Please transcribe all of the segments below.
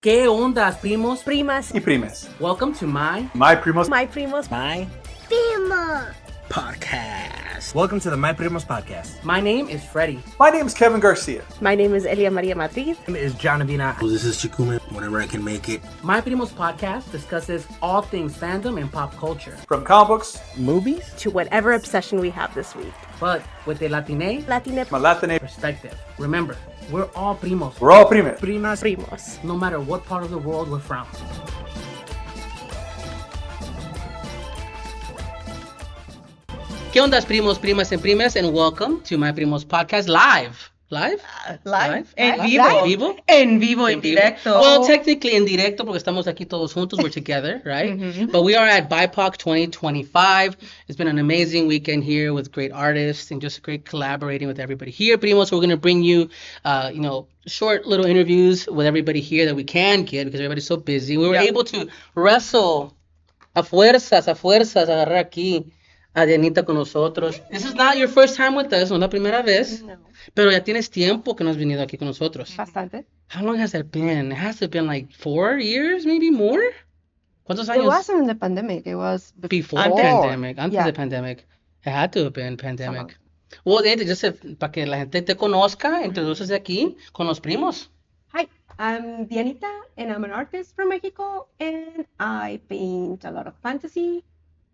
¿Qué ondas, primos? Primas. Y primes. Welcome to my Primos. My primos. My Primo. podcast. Welcome to the My Primos podcast. My name is Freddie. My name is Kevin Garcia. My name is Elia Maria Madrid. My name is John Avina. This is Chikume, whenever I can make it. My Primos podcast discusses all things fandom and pop culture, From comic books, Movies? To whatever obsession we have this week. but with a Latine Latina Malatine. perspective. Remember, we're all primos, We're all primes. Primas. primos. no matter what part of the world we're from. ¿Qué ondas, primos, primas, and primas? And welcome to My Primos podcast live. Live? Live. En Live? vivo. En vivo? En vivo, en En vivo. directo. Well, technically in directo porque estamos aquí todos juntos. We're together, right? But we are at Bipoc 2025. It's been an amazing weekend here with great artists and just great collaborating with everybody here, primos. We're going to bring you, short little interviews with everybody here that we can get because everybody's so busy. We were able to wrestle a fuerzas, agarrar aquí a Dianita con nosotros. This is not your first time with us, no es la primera vez. No. Pero ya tienes tiempo que no has venido aquí con nosotros. Bastante. How long has that been? It has to have been like 4 years, maybe more? ¿Cuántos It años? wasn't the pandemic. It was Before before. pandemic, antes Yeah. de pandemic. It had to have been pandemic. Well, just para que la gente te conozca, introduces aquí con los primos. Hi, I'm Dianita, and I'm an artist from Mexico, and I paint a lot of fantasy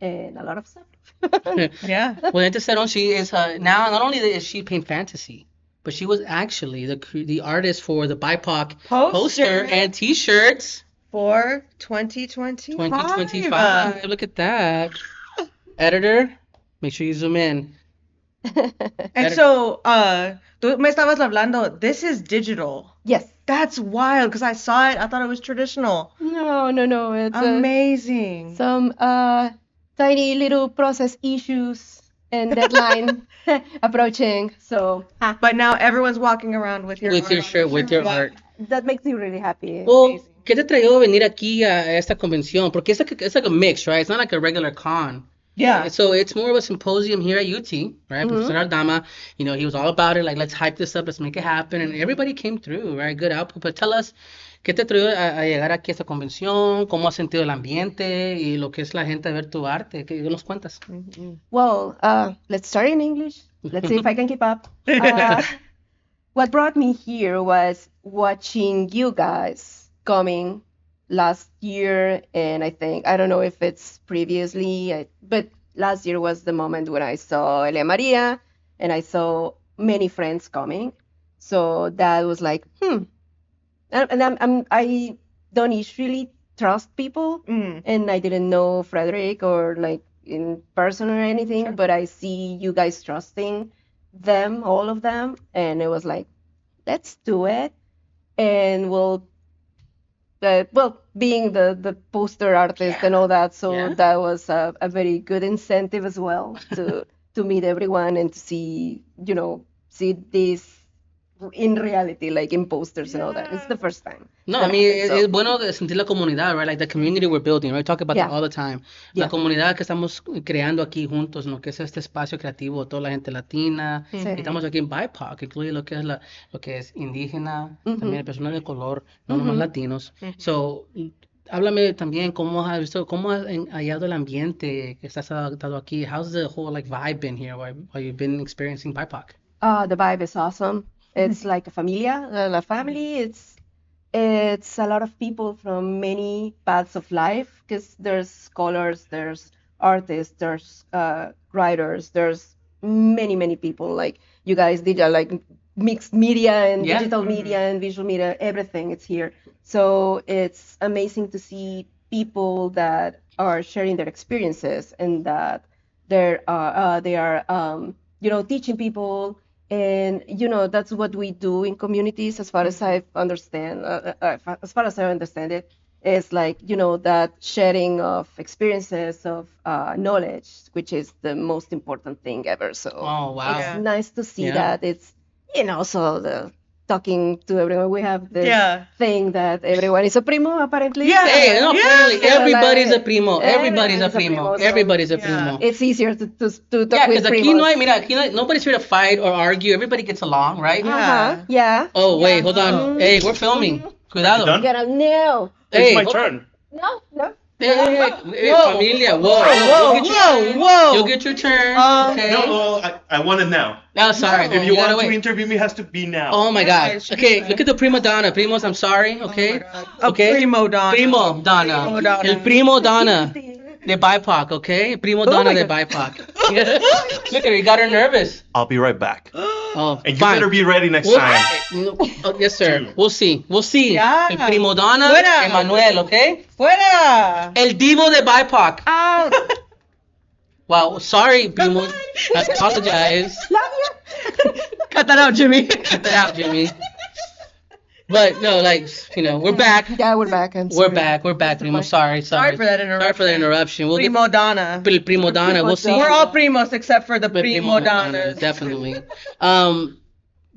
and a lot of stuff. Yeah. Well, gente said she is now not only is she paint fantasy, but she was actually the artist for the BIPOC poster and T-shirts For 2025. 2025. Look at that. Editor, make sure you zoom in. And so, tú me estabas hablando, this is digital. Yes. That's wild, because I saw it, I thought it was traditional. No. It's Amazing. some tiny little process issues and deadline approaching. So But now everyone's walking around with your With art your on shirt, with your art. that makes me really happy. Well, ¿qué te trajo venir aquí a esta convención? Porque it's like a mix, right? It's not like a regular con. Yeah. So it's more of a symposium here at UT, right? Professor Aldama, he was all about it, like, let's hype this up, let's make it happen. And everybody came through, right? Good output. But tell us, ¿qué te trajo a llegar aquí a esta convención? ¿Cómo has sentido el ambiente y lo que es la gente a ver tu arte? ¿Qué nos cuentas? Well, let's start in English. Let's see if I can keep up. What brought me here was watching you guys coming last year, and I don't know if it's previously, but last year was the moment when I saw Elia Maria, and I saw many friends coming. So that was like, I don't usually trust people, and I didn't know Frederick or like in person or anything, but I see you guys trusting them, all of them, and it was like, let's do it. And being the poster artist and all that, so that was a very good incentive as well to meet everyone and to see this in reality, like in posters and all that. It's the first time. No, that I mean, happened, so- es bueno de sentir la comunidad, right? Like the community we're building, right? Talk about that all the time. La Yeah. comunidad que estamos creando aquí juntos, ¿no? Que es este espacio creativo, toda la gente latina. Sí. Y estamos aquí en BIPOC, que incluye lo que es indígena, también personas de color, no nomás latinos. So, háblame también cómo has hallado el ambiente que estás adaptado aquí. How's the whole like vibe been here while you've been experiencing BIPOC? The vibe is awesome. It's like a familia, la family. It's a lot of people from many paths of life because there's scholars, there's artists, there's writers, there's many people. Like you guys did like mixed media and digital media and visual media, everything. It's here. So it's amazing to see people that are sharing their experiences and that they are teaching people. And that's what we do in communities, as far as I understand. As far as I understand it, is like that sharing of experiences, of knowledge, which is the most important thing ever. So it's nice to see that it's so the talking to everyone. We have this thing that everyone is a primo, apparently. Yeah. Hey, no, apparently Yeah, everybody's like, a primo. Everybody's a everybody's a primo. primo, so- Everybody's a primo. It's easier to talk Yeah, with because aquí primos. no hay, mira, aquí no hay, nobody's here to fight or argue. Everybody gets along, right? Yeah. Oh, wait, hold on. Hey, we're filming. Cuidado. done? Get out now. It's my okay. turn. No, no. Hey, Whoa. familia. Whoa. Whoa, You'll get your turn. whoa. You'll get your turn. Okay. No, I want it now. No, sorry. If you gotta want to wait. interview me, it has to be now. Oh my Yeah, God. it's Okay, true. look at the prima donna. Primos, I'm sorry. Okay. A Okay. primo donna. Primo donna. Primo donna. El primo donna de BIPOC. Okay. Primo donna de BIPOC. Look at her. You got her nervous. I'll be right back. Oh, And you fine. better be ready next We'll- time. Oh, yes, sir. We'll see. We'll see. Yeah. El primo donna, Fuera. Emmanuel. Okay. Fuera. El divo de BIPOC. Out. Wow. Sorry, primos. I apologize. Love you. Cut that out, Jimmy. Cut that out, Jimmy. But no, like, we're back. Yeah, we're back. We're back, primo. Sorry. Sorry for that interruption. Sorry for the interruption. We'll Primo donna. get primo donna. We'll see. We're all primos except for the But primo donnas. definitely.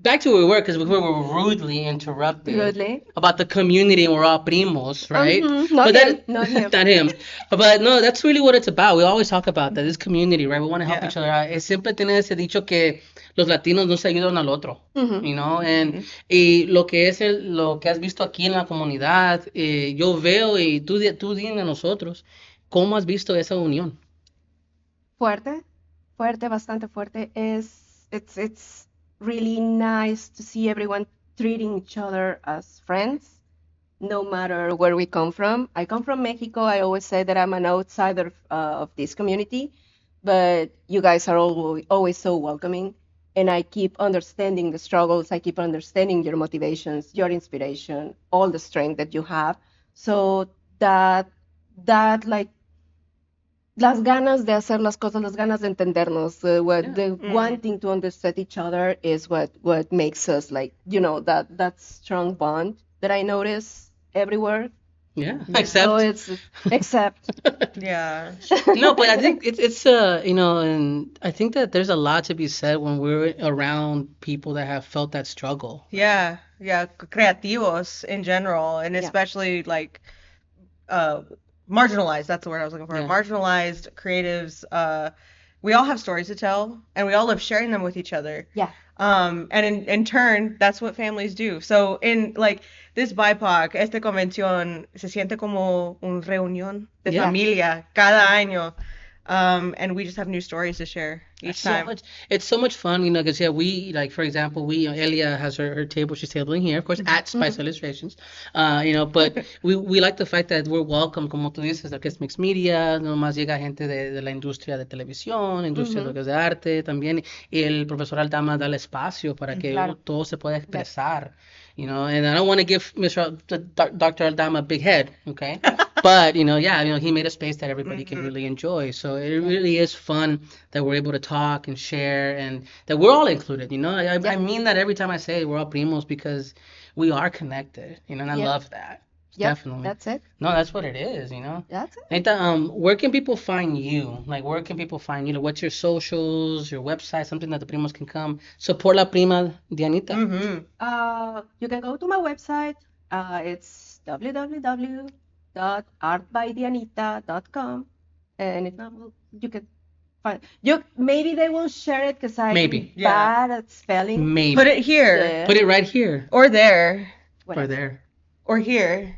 Back to where we were, because we were rudely interrupted Rudely. about the community, and we're all primos, right? Not But him. Not him. not him. But no, that's really what it's about. We always talk about that. This community, right? We want to help Yeah. each other out. Siempre tiene ese dicho que los latinos no se ayudan al otro, and y lo que es lo que has visto aquí en la comunidad, yo veo, y tú dime a nosotros, ¿cómo has visto esa unión? Fuerte, bastante fuerte. It's really nice to see everyone treating each other as friends, no matter where we come from. I come from Mexico. I always say that I'm an outsider of this community, but you guys are always so welcoming, and I keep understanding the struggles. I keep understanding your motivations, your inspiration, all the strength that you have. So that like las ganas de hacer las cosas, las ganas de entendernos, wanting to understand each other is what makes us like, that strong bond that I notice everywhere. Yeah, So it's except. Yeah. No, but I think it's and I think that there's a lot to be said when we're around people that have felt that struggle. Yeah. Creativos in general, and especially like marginalized. That's the word I was looking for. Yeah. Marginalized creatives. We all have stories to tell, and we all love sharing them with each other. Yeah. And in turn, that's what families do. So in like this BIPOC, esta convención se siente como una reunión de Yeah. familia cada año. And we just have new stories to share each time. It's so much fun, because we, like, for example, Elia has her table, she's tabling here, of course, at Spice Illustrations, but we like the fact that we're welcome, como tú dices, lo que es mixed media, nomás llega gente de la industria de televisión, industria de lo que es de arte también, y el profesor Aldama da el espacio para que Claro. todo se pueda expresar, and I don't want to give Dr. Aldama a big head, okay? But, he made a space that everybody can really enjoy. So it really is fun that we're able to talk and share, and that we're all included, I mean that every time I say we're all primos, because we are connected, and I love that. Yep, Definitely. that's it. No, that's what it is, That's it. Neta, where can people find you? Like, where can people find you? What's your socials, your website, something that the primos can come support la prima Dianita? You can go to my website. It's www.artbydianita.com, and if not, you can find. Maybe they won't share it because I'm Maybe. bad at spelling. Maybe. Put it here, Yeah. Put it right here. or there, Or there. or here.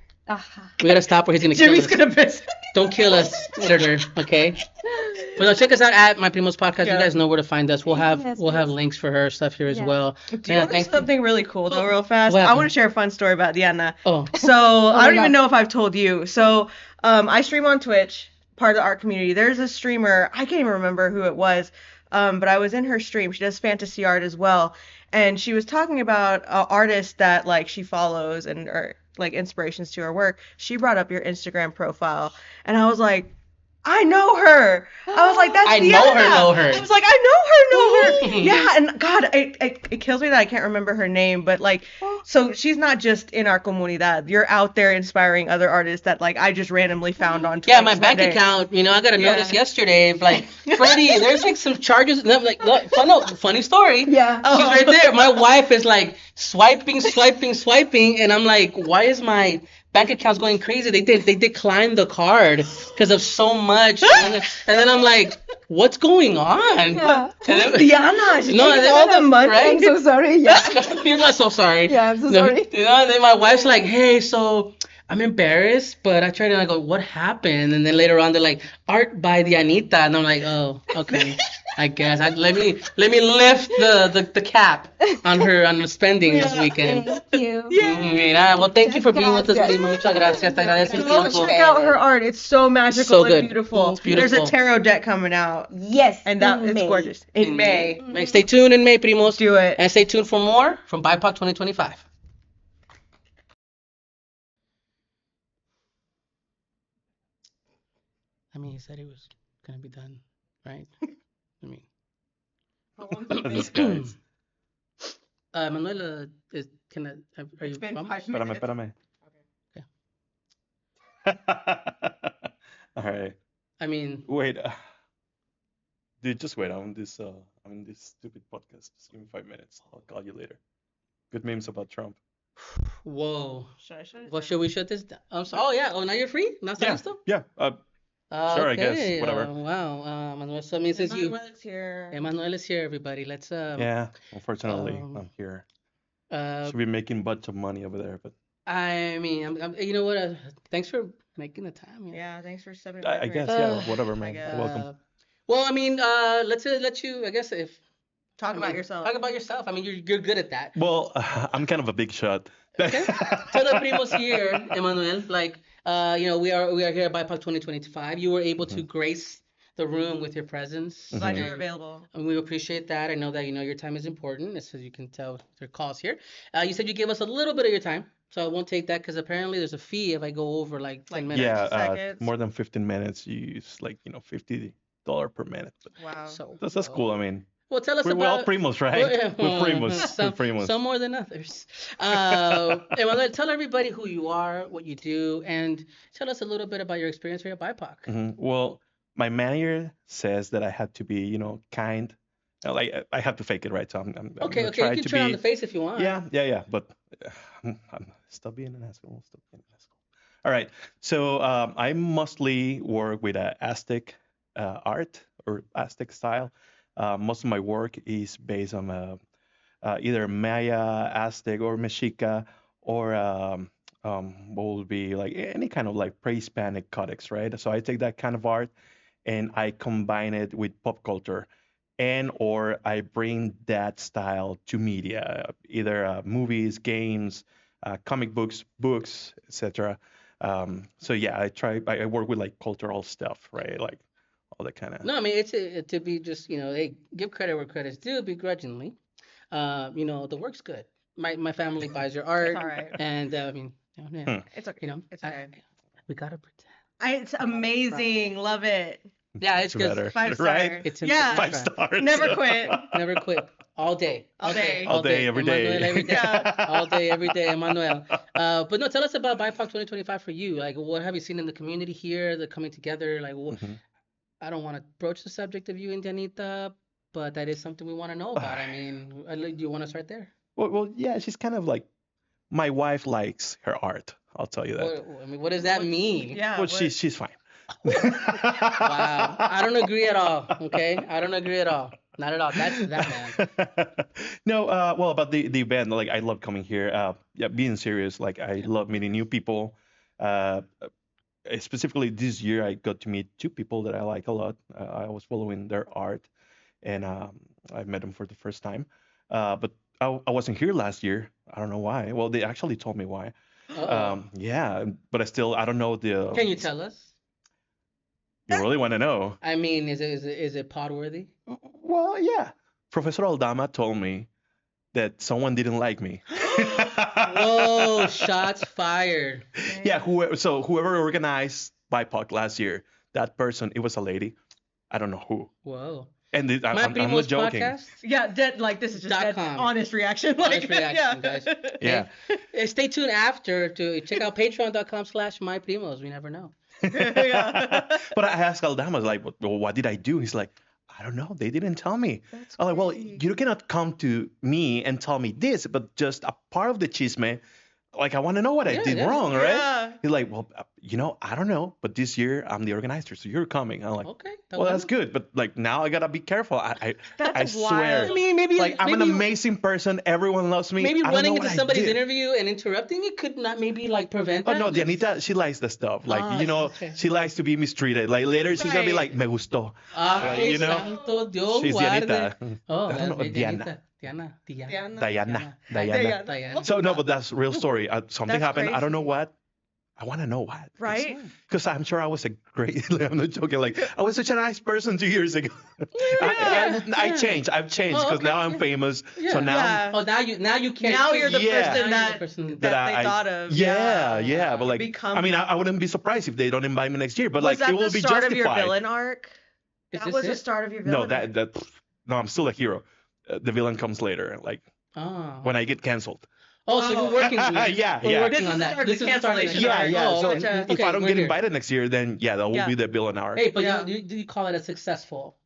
We gotta stop or he's gonna kill Jimmy's us. gonna piss. Don't kill us, editor. Okay. But no, check us out at My Primos Podcast. Yeah. You guys know where to find us. We'll have Yes, we'll have links for her stuff here as Yeah. well. Do you Yeah, want thank you. something really cool though, real fast? What I happened? want to share a fun story about Diana. Oh, So I don't my even God. know if I've told you. So I stream on Twitch, part of the art community. There's a streamer, I can't even remember who it was, but I was in her stream. She does fantasy art as well, and she was talking about artists that like she follows and or like inspirations to her work. She brought up your Instagram profile, and I was like, I know her. I was like, that's I Diana. know her. I was like, I know her. Yeah, and God, it kills me that I can't remember her name, but like, so she's not just in our comunidad. You're out there inspiring other artists that like I just randomly found on Twitch. yeah, my one bank day. account. I got a Yeah. notice yesterday. Like, Freddie, there's like some charges. And I'm like, look, funny story. Yeah. Oh. She's right there. My wife is like swiping, and I'm like, why is my bank account's going crazy. They declined the card because of so much. And then I'm like, what's going on? Yeah. And then- Diana, she's No, taking they- all the money. right? I'm so sorry. Yeah. You're not so sorry. Yeah, I'm so No, sorry. You know, and then my wife's like, hey, so I'm embarrassed, but I try to like go, what happened? And then later on, they're like, art by Dianita, and I'm like, oh, okay, I guess. Let me lift the cap on the spending this weekend. Thank you. Mira, well, thank you for being with us, Gracias. primo. Muchas gracias. Te agradezco el Go tiempo. check out her art. It's so magical So good. and beautiful. It's beautiful. There's a tarot deck coming out, Yes. and that in it's May. gorgeous. In May. Stay tuned in May, primos. Do it. And stay tuned for more from Bipoc 2025. I mean, he said he was gonna be done, right? I mean, These guys. Manuela, are you? been mom? 5 Espérame. All right. I mean, Wait. Dude, just wait. I'm in this stupid podcast. Just give me 5 minutes. I'll call you later. Good memes about Trump. whoa. Should I shut it Well, down? should we shut this down? Oh yeah. Oh, now you're free. Now Yeah. listo? Yeah. Sure, I guess, Okay, whatever. Wow. Manuel, so it means it's you. Emmanuel is here. Emmanuel is here, everybody. Let's Yeah. Unfortunately, um, I'm here. uh Should be making a bunch of money over there, but I mean, you know what? Thanks for making the time. Yeah, thanks for stepping I by. guess Uh, yeah. Whatever, man. guess. You're welcome. Well, I mean, let's let you. I guess if Talk I about mean, yourself. Talk about yourself. I mean, you're good at that. Well, I'm kind of a big shot. Okay. Tell the primos here, Emmanuel. Like, we are here at BIPOC 2025. You were able to grace the room with your presence. Glad and- you're available. And we appreciate that. I know that your time is important, as you can tell with your calls here. You said you gave us a little bit of your time, so I won't take that because apparently there's a fee if I go over like 10 minutes. Yeah, seconds. more than 15 minutes. You use like $50 per minute. But Wow. So that's cool. I mean, well, tell us we're all about. primos, right? We're primos. Some, We're primos. some more than others. Emmanuel, tell everybody who you are, what you do, and tell us a little bit about your experience here at BIPOC. Well, my manager says that I have to be, kind. Like I have to fake it, right? So I'm Okay, gonna you try can to turn on be. the face if you want. Yeah. But I'm still being an asshole. All right. So I mostly work with Aztec art or Aztec style. Most of my work is based on either Maya, Aztec, or Mexica, or what would be like any kind of like pre-Hispanic codex, right? So I take that kind of art and I combine it with pop culture, or I bring that style to media, either movies, games, comic books, etc. So yeah, I work with like cultural stuff, right? Like all that kind of. No, I mean it's to be just hey, give credit where credit's due, begrudgingly. The work's good. My family buys your art, all right. and I mean, yeah, It's okay. It's okay. we gotta pretend. It's amazing. Love it. Yeah, it's good. better, 5 star. right? It's Yeah. 5 stars. Never quit. Never quit. All day. All day. All day, every day. Emmanuel, every day. Yeah. All day, every day, Emmanuel. But no, tell us about BIPOC 2025 for you. Like, what have you seen in the community here? The coming together. Like, I don't want to broach the subject of you and Janita, but that is something we want to know about. I mean, do you want to start there? Well, yeah, she's kind of like my wife likes her art. I'll tell you that. What does that mean? Yeah. Well, what- she's fine. Wow. I don't agree at all. Okay, I don't agree at all. Not at all. That's that man. No, well, about the event, like I love coming here. Yeah, being serious, like I love meeting new people. Specifically this year, I got to meet 2 people that I like a lot. I was following their art, and I met them for the first time. But I wasn't here last year. I don't know why. Well, they actually told me why. Uh-oh. Yeah, but I don't know the. Can you tell us? You really want to know? I mean, is it pod worthy? Well, yeah. Professor Aldama told me that someone didn't like me. Whoa, shots fired. Yeah, whoever organized BIPOC last year, that person, it was a lady. I don't know who. Whoa. And My I'm not Primo's joking. podcast. Yeah, this is just Dot dead com. honest reaction. Honest Like, reaction, guys. Yeah. Stay tuned after to check out patreon.com/myprimos. We never know. Yeah. But I asked Aldama, like, well, what did I do? He's like, I don't know. They didn't tell me. I'm like, well, crazy. you cannot come to me and tell me this, but just a part of the chisme, like I want to know what I Yeah, did yeah. wrong, right? Yeah. He's like, well, I don't know, but this year I'm the organizer, so you're coming. I'm like, Okay. well, that's good, but like now I gotta be careful. I That's swear. wild. I mean, maybe Like I'm an amazing person. Everyone loves me. maybe I don't running know what into I somebody's did. interview and interrupting it could not maybe like prevent Oh that. no, Dianita, she likes the stuff. Like okay. she likes to be mistreated. Like later she's gonna be Right. like, me gustó. Ay, you know, santo Dios she's guarde. Dianita. Oh, I don't know, that's Diana. Diana. Diana. Diana. So no, but that's real story. Something That's happened. I don't know crazy. what. I want to know what. Right? Because I'm sure I was a great. I'm not joking. Like I was such a nice person 2 years ago. I changed. I've changed Oh, because okay, now I'm yeah. famous. Yeah. So now. Yeah. Oh, now you can't. Now you're the Yeah. person Now you're that the person that they I- thought of. Yeah. But like, Become I mean, I that. wouldn't be surprised if they don't invite me next year. But Was like, that it will the be start justified. of your villain arc? Is That this was the it? start of your No, villain arc. no, I'm still a hero. The villain comes later, like Oh. when I get canceled. Oh, so you're working. Yeah, we're yeah. working This on is that. start This the is the start of cancellation the arc. Yeah. Oh, So gotcha. if Okay, I don't we're get here. invited next year, then yeah, that will Yeah. be the villain arc. Hey, but Yeah. you call it a successful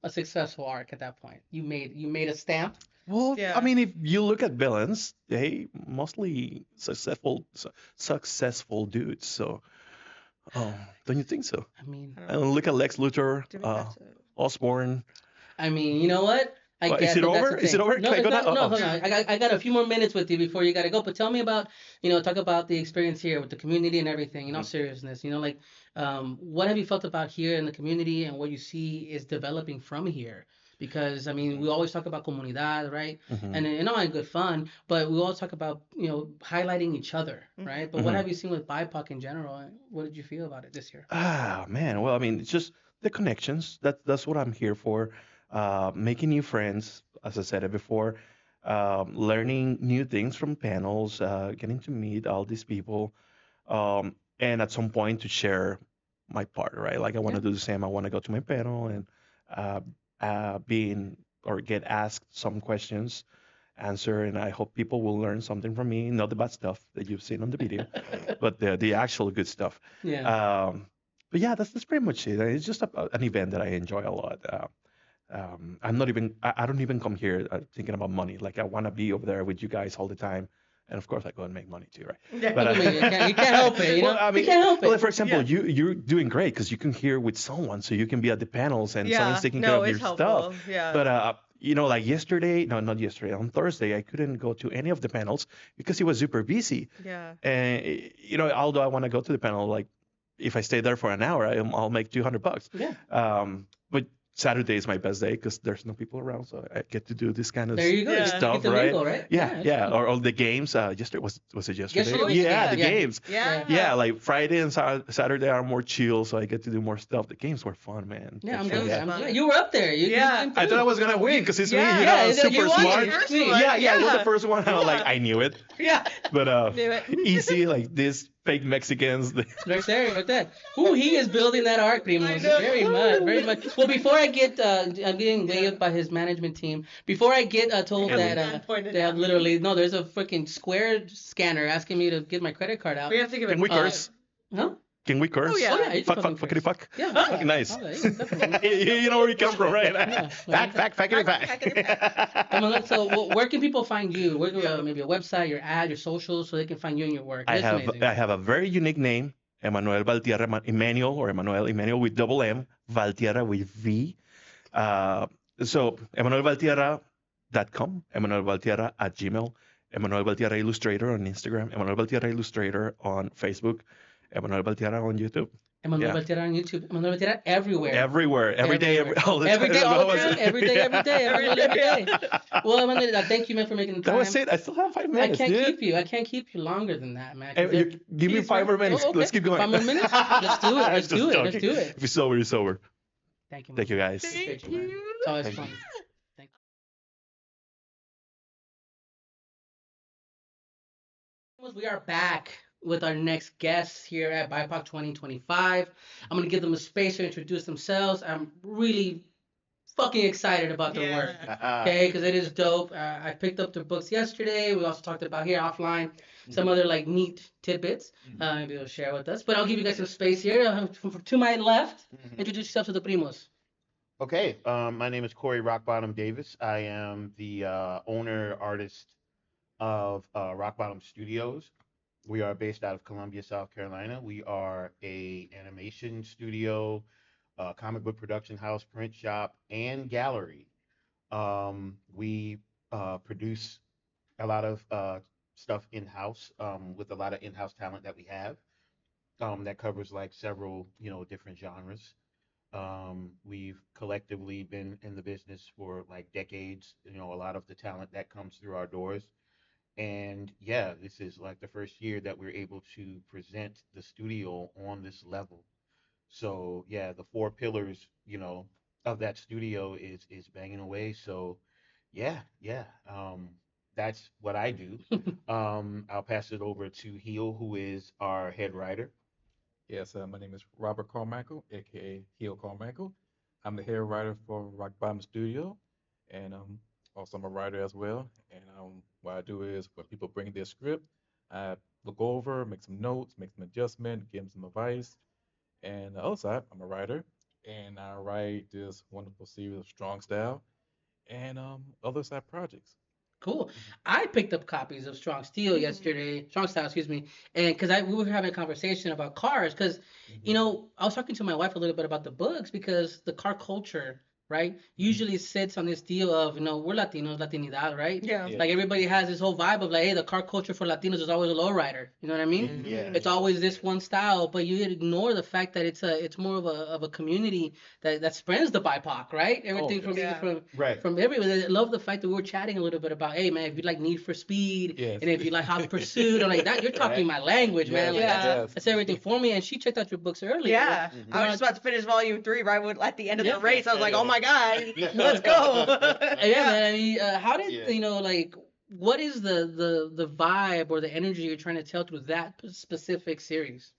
arc at that point. You made a stamp. Well, Yeah. I mean, if you look at villains, they mostly successful dudes. So, don't you think so? I mean, And look at Lex Luthor, Do we have to- Osborn. you know what? I What, guess is it that that's over? the Is it thing. over? No, Can I it's go not, now? no, Oh. hold on. I got a few more minutes with you before you gotta go. But tell me about, talk about the experience here with the community and everything. In all seriousness, like, what have you felt about here in the community and what you see is developing from here? Because I mean, we always talk about comunidad, right? Mhm. And all in good fun, but we always talk about highlighting each other, right? But what Mhm. have you seen with BIPOC in general? And what did you feel about it this year? Ah, man. Well, I mean, it's just the connections. That's what I'm here for. Making new friends, as I said it before. Learning new things from panels. Getting to meet all these people. And at some point to share my part, right? Like I want to do the same. I want to go to my panel and being or get asked some questions, answer, and I hope people will learn something from me. Not the bad stuff that you've seen on the video, but the actual good stuff. Yeah. But yeah, that's pretty much it. It's just an event that I enjoy a lot. I'm not even I don't even come here thinking about money. Like I want to be over there with you guys all the time. And of course, I go and make money too, right? Yeah. But, I mean, you can't help it. well, I mean, you can't help well, it. for example, Yeah. you're doing great because you can hear with someone, so you can be at the panels and someone's taking care no, of your it's helpful. stuff. Yeah. But like yesterday, no, not yesterday, on Thursday, I couldn't go to any of the panels because it was super busy. yeah. And although I want to go to the panel, like if I stay there for an hour, I'll make $200. Yeah. But Saturday is my best day because there's no people around, so I get to do this kind of There you go. Yeah. You get stuff, to right? mingle, right? Yeah, it's or all the games. Yesterday was it yesterday? Yesterday was Yeah, the the game, yeah. games. Yeah. Yeah, like Friday and Saturday are more chill, so I get to do more stuff. The games were fun, man. Yeah, I'm For sure. good. Yeah. I'm glad. You were up there. You Yeah. came I thought I was gonna win because it's me, Yeah. you know, Yeah, super you won the smart. first one. Yeah, I was Yeah. the first one. I was like, I knew it, Yeah. but Knew it. easy like this fake Mexicans. Right there. Ooh, he is building that arc, Primo. I know. Very much. Well, before I get, I'm getting waved by his management team. Before I get told Yeah, that we pointed they have out. literally there's a freaking Square scanner asking me to get my credit card out. We have to give it. Can we curse? Huh? Can we curse? Oh, yeah. Oh yeah, you Fuck, can fuck, fucking fuckity fuck. Yeah. Fucking nice. Oh, yeah, definitely. You know where we come from, right? Yeah. Fact. Come on, so where can people find you? Where do maybe a website, your ad, your socials, so they can find you and your work? I It's have amazing. I have a very unique name, Emmanuel Valtierra, Emmanuel with double M, Valtierra with V. So EmmanuelValtierra.com, Emmanuel Valtierra at Gmail, Emmanuel Valtierra Illustrator on Instagram, Emmanuel Valtierra Illustrator on Facebook, Emmanuel Valtierra on YouTube. Emmanuel Yeah. Valtierra on YouTube. Emmanuel Valtierra everywhere. Everywhere, every day, all the Every time. day, all the What was time, it? every day, every day, every day. Well, Emmanuel, thank you, man, for making the That time. was it. I still have 5 I minutes, can't dude. keep you. I can't keep you longer than that, man. 'cause Hey, give me Jeez, 5 more man. minutes. Oh, okay. Let's keep going. 5 more minutes? Let's do it. Let's Just do it. Let's joking. do it. If you're sober, you're sober. Thank you, man. Thank you, guys. Appreciate Thank you, man. you. It's always Thank fun. you. Thank you. We are back with our next guests here at BIPOC 2025. I'm going to give them a space to introduce themselves. I'm really fucking excited about their work. Okay, because it is dope. I picked up their books yesterday. We also talked about here offline some other like neat tidbits. Maybe they'll share with us. But I'll give you guys some space here. To my left, introduce yourself to the primos. Okay, my name is Corey Rockbottom Davis. I am the owner artist of Rockbottom Studios. We are based out of Columbia, South Carolina. We are a animation studio, comic book production house, print shop, and gallery. We produce a lot of stuff in-house with a lot of in-house talent that we have that covers like several, different genres. We've collectively been in the business for like decades, a lot of the talent that comes through our doors. And yeah, this is like the first year that we're able to present the studio on this level. So yeah, the four pillars, of that studio is banging away. So yeah, yeah. That's what I do. I'll pass it over to Heel, who is our head writer. Yes, my name is Robert Carmichael, aka Heel Carmichael. I'm the head writer for Rock Bottom Studio, and also I'm a writer as well. And what I do is when people bring their script, I look over, make some notes, make some adjustment, give them some advice. And also, I'm a writer, and I write this wonderful series of Strong Style and other side projects. Cool. Mhm. I picked up copies of Strong Steel yesterday, Strong Style, excuse me, and because I we were having a conversation about cars, because Mhm. I was talking to my wife a little bit about the books because the car culture, right, usually sits on this deal of we're Latinos, Latinidad, right? Yeah. Like Yes. everybody has this whole vibe of like, hey, the car culture for Latinos is always a lowrider. You know what I mean? Yeah, It's yeah, always this yeah. one style, but you ignore the fact that it's more of a community that spreads the BIPOC, right? Oh, Everything from yes. Yeah. Right. everywhere. I love the fact that we were chatting a little bit about, hey man, if you like Need for Speed Yes. and if you like Hot Pursuit or like that, you're talking Right. my language, man. Yes. Like Yeah. Yes. that's everything for me. And she checked out your books earlier. Yeah. Mhm. I was just about to finish volume 3 right at the end of Yeah. the race. I was like, oh my God, let's go. Yeah, man. I mean, how did Yeah. like what is the vibe or the energy you're trying to tell through that specific series?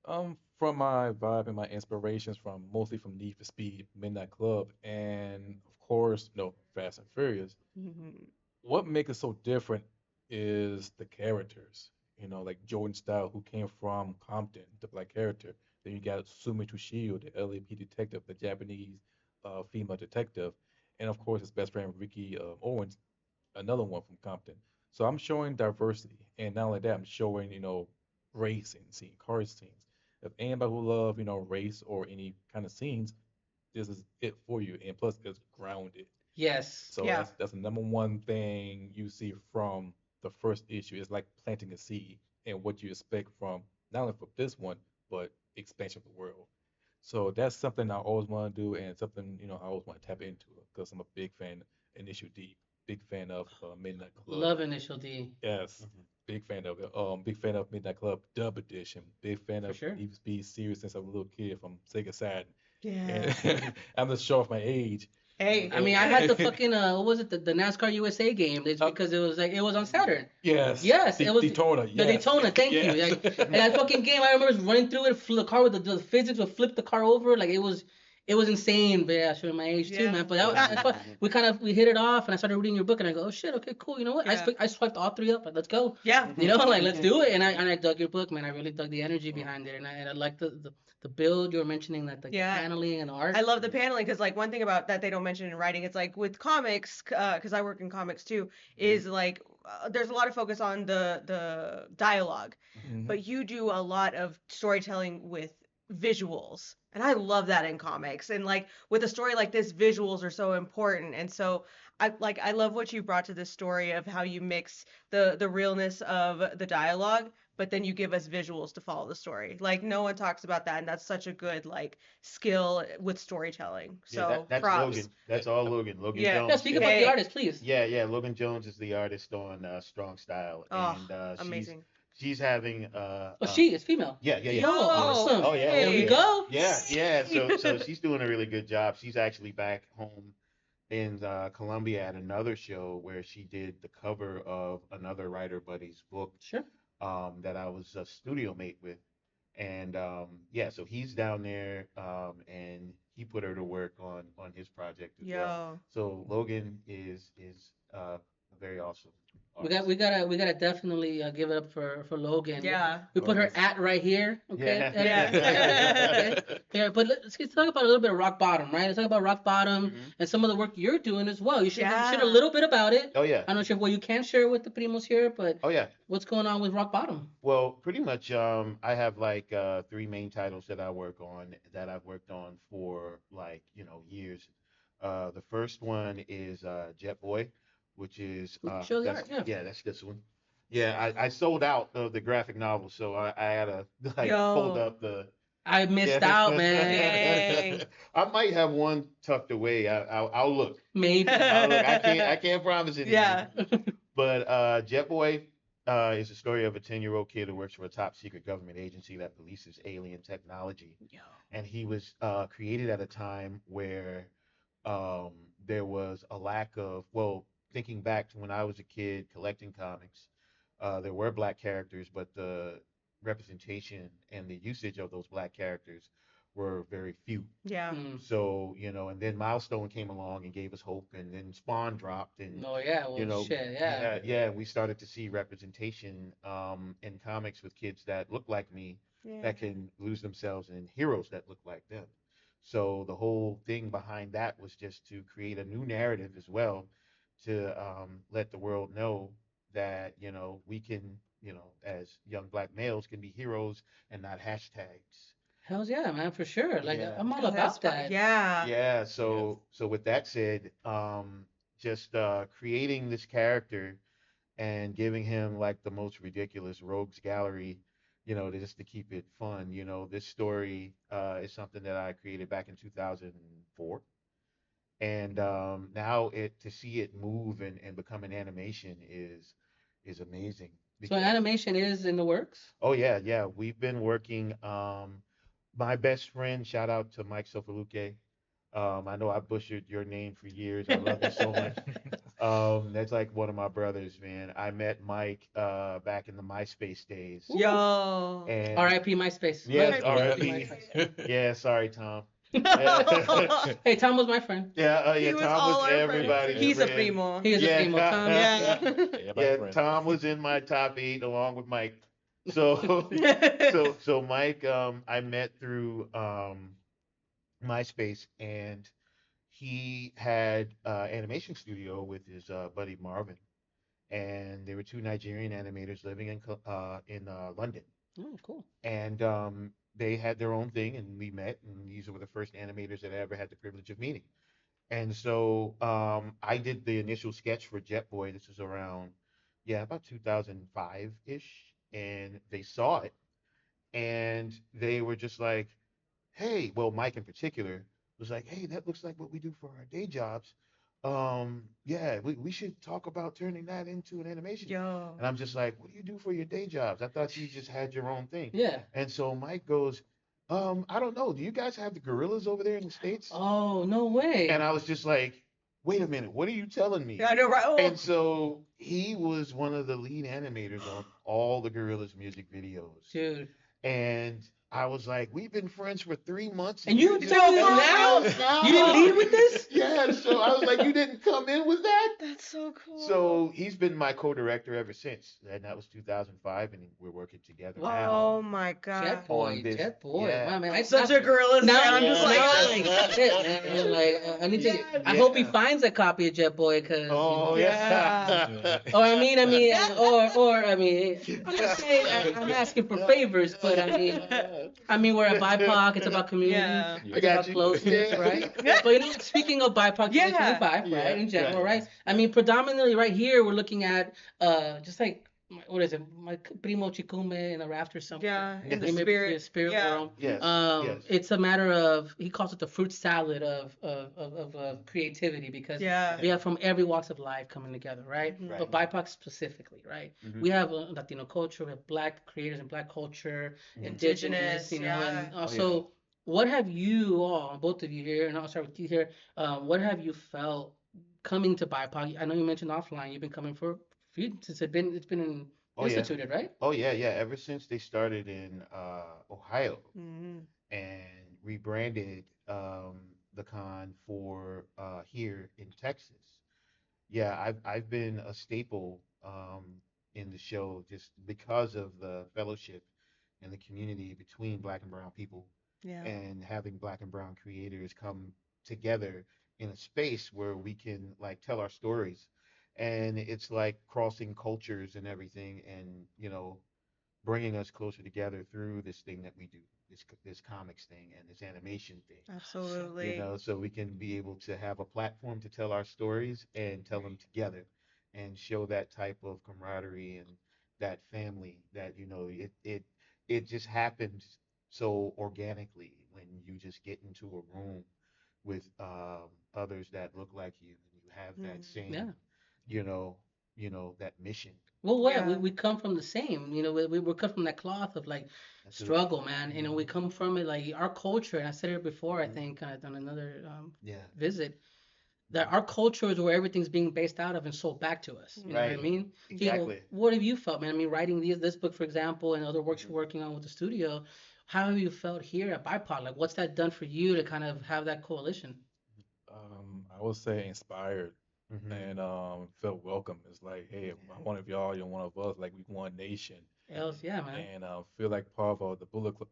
From my vibe and my inspirations from mostly from Need for Speed, Midnight Club, and of course, Fast and Furious. Mhm. What makes it so different is the characters. Like Jordan Style, who came from Compton, the black character. Then you got Sumi Tushio, the LAP detective, the Japanese female detective, and of course his best friend Ricky Owens, another one from Compton. So I'm showing diversity, and not only that, I'm showing racing scene, car scenes. If anybody who love race or any kind of scenes, this is it for you. And plus, it's grounded. Yes. So Yeah. that's the number one thing you see from the first issue. It's like planting a seed and what you expect from not only from this one, but expansion of the world. So that's something I always want to do and something, I always want to tap into because I'm a big fan of Initial D, big fan of Midnight Club. Love Initial D Yes, Mhm. big fan of it. Big fan of Midnight Club Dub Edition. Big fan for of sure. Need for Speed series since I was a little kid from Sega Saturn. Yeah. And I'm just show off my age. Hey. I mean, I had the fucking what was it, the NASCAR USA game? It's Uh, because it was on Saturn. Yes, Yes, it was Daytona. the Yes, Daytona. Thank you. yes. Like, and that fucking game, I remember running through it, the car with the physics would flip the car over. Like it was insane. But yeah, showing my age too, Yeah. man. But that's why we hit it off, and I started reading your book, and I go, oh shit, okay, cool. You know what? Yeah. I swiped all three up. Like, let's go. Yeah. Like let's do it. And I dug your book, man. I really dug the energy behind it, and I like the build you were mentioning, that the Yeah. paneling and art. I love the paneling because like one thing about that they don't mention in writing, it's like with comics, because I work in comics too, is like there's a lot of focus on the dialogue, Mhm. but you do a lot of storytelling with visuals. And I love that in comics. And like with a story like this, visuals are so important. And so I love what you brought to this story of how you mix the realness of the dialogue, but then you give us visuals to follow the story. Like no one talks about that, and that's such a good like skill with storytelling. Yeah, So that's props. Logan. That's all Logan. Logan Yeah. Yeah, Jones. speak Yeah. about the Hey. artist, please. Yeah, yeah. Logan Jones is the artist on Strong Style, Oh, and amazing. she's having Oh, she is female. yeah, yeah, yeah. Oh, Yo, awesome. Oh yeah, There we hey. go. yeah, yeah. So she's doing a really good job. She's actually back home in Colombia at another show where she did the cover of another writer buddy's book Sure. that I was a studio mate with. And yeah, so he's down there and he put her to work on his project as well. Yo. So Logan is very awesome. we gotta definitely give it up for Logan. Yeah. We put her Always. at right here. Okay. Yeah. Okay. Yeah, but let's talk about a little bit of Rock Bottom, right? Let's talk about Rock Bottom Mhm. and some of the work you're doing as well. You should Yeah. share a little bit about it. Oh yeah. I'm not sure what you can share with the primos here, but Oh yeah. what's going on with Rock Bottom? Well, pretty much, I have like three main titles that I work on that I've worked on for like, years. The first one is Jet Boy, which is Show the that's art, yeah. yeah, that's this one. Yeah, I sold out of the graphic novel, so I had to like Yo. hold up the I missed yeah. out, man. Dang. I might have one tucked away. I'll look. Maybe. I'll look. I can't promise anything. Yeah. But Jet Boy is the story of a 10-year-old kid who works for a top secret government agency that polices alien technology. Yo. And he was created at a time where there was a lack of, well, thinking back to when I was a kid collecting comics, there were black characters, but the representation and the usage of those black characters were very few. Yeah. Mm. So, and then Milestone came along and gave us hope, and then Spawn dropped, and Oh yeah, well shit, yeah. yeah, we started to see representation in comics with kids that look like me Yeah. that can lose themselves in heroes that look like them. So the whole thing behind that was just to create a new narrative as well to let the world know that, we can, as young black males can be heroes and not hashtags. Hells yeah, man, for sure. Like Yeah. I'm all That's about fun. that. Yeah. Yeah, so with that said, just creating this character and giving him like the most ridiculous rogues gallery, just to keep it fun. This story is something that I created back in 2004, and now to see it move and become an animation is amazing So because animation is in the works. oh yeah, we've been working. My best friend, shout out to Mike Sofaluke. I know I butchered your name for years. I love you so much. That's like one of my brothers, man. I met Mike back in the MySpace days. Yo. And R.I.P. MySpace. yes, R.I.P. R.I.P. MySpace. Yeah, sorry, Tom. Hey, Tom was my friend. Yeah, He yeah, was Tom all was our friends. everybody's He's a friend. primo. He is Yeah. a primo. Tom. Yeah. Yeah, my Yeah, friend. Tom was in my top 8 along with Mike. So, so Mike, I met through MySpace, and he had animation studio with his buddy Marvin, and there were two Nigerian animators living in London, Oh, cool. and they had their own thing, and we met, and these were the first animators that I ever had the privilege of meeting. And so I did the initial sketch for Jet Boy. This was around, yeah, about 2005-ish, and they saw it, and they were just like, hey, well, Mike in particular was like, hey, that looks like what we do for our day jobs. Yeah, we should talk about turning that into an animation. Yo. And I'm just like, what do you do for your day jobs? I thought you just had your own thing. Yeah. And so Mike goes, I don't know. Do you guys have the gorillas over there in the States? Oh, no way. And I was just like, wait a minute, what are you telling me? Yeah, I know, right? Oh. And so he was one of the lead animators on all the Gorillaz music videos. Dude. And I was like, we've been friends for 3 months. And you just tell me now? now? You didn't lead with this? Yeah, so I was like, you didn't come in with that? That's so cool. So he's been my co-director ever since. And that was 2005, and we're working together Oh now. my God. Jet Boy. On this- Jet Boy. yeah. Wow, man. I Such a Gorillaz now, fan. I'm just like, now, like, shit, man. Like, I need to. Yeah. I hope he finds a copy of Jet Boy, cause. Oh, Yeah. Or I mean, I mean, I'm just saying, I'm asking for favors, but I mean, we're at BIPOC. It's about community. Yeah. It's I got about you. closeness, Yeah. right? But speaking of BIPOC Yeah. 2025, Yeah. right? In general, Right. right? I mean, predominantly right here, we're looking at just like what is it, my primo Chikume in the rafters something. Yeah, in the Maybe spirit. spirit Yeah. world. Yes. Yes. It's a matter of he calls it the fruit salad of creativity because Yeah. we have from every walks of life coming together, right? Mhm. But BIPOC specifically, right? Mhm. We have Latino culture, we have Black creators and Black culture, Mhm. indigenous, yeah. and also what have you all, both of you here, and I'll start with you here. What have you felt coming to BIPOC? I know you mentioned offline. You've been coming for a few since it's been Oh, yeah. instituted, right? Oh, yeah, yeah. Ever since they started in Ohio Mhm. and rebranded the con for here in Texas. Yeah, I've been a staple in the show just because of the fellowship and the community between Black and Brown people, Yeah. and having Black and Brown creators come together in a space where we can like tell our stories. And it's like crossing cultures and everything, and bringing us closer together through this thing that we do, this comics thing and this animation thing. Absolutely. So we can be able to have a platform to tell our stories and tell them together and show that type of camaraderie and that family that it just happens so organically when you just get into a room with others that look like you, and you have that Yeah. same that mission. Well, what Yeah. we come from the same, we cut from that cloth of like Absolutely. struggle, man. We come from it like our culture, and I said it before, I Mhm. think, on another Yeah. visit, that our culture is where everything's being based out of and sold back to us. You know what I Right. mean? So, Exactly. what have you felt, man? I mean, writing this book, for example, and other works Mhm. you're working on with the studio, how have you felt here at BIPOC? Like, what's that done for you to kind of have that coalition? I would say inspired Mhm. and felt welcome. It's like, hey, I'm one of y'all, you're one of us. Like we one nation, Else, yeah, man. and feel like part of the Bullet Club.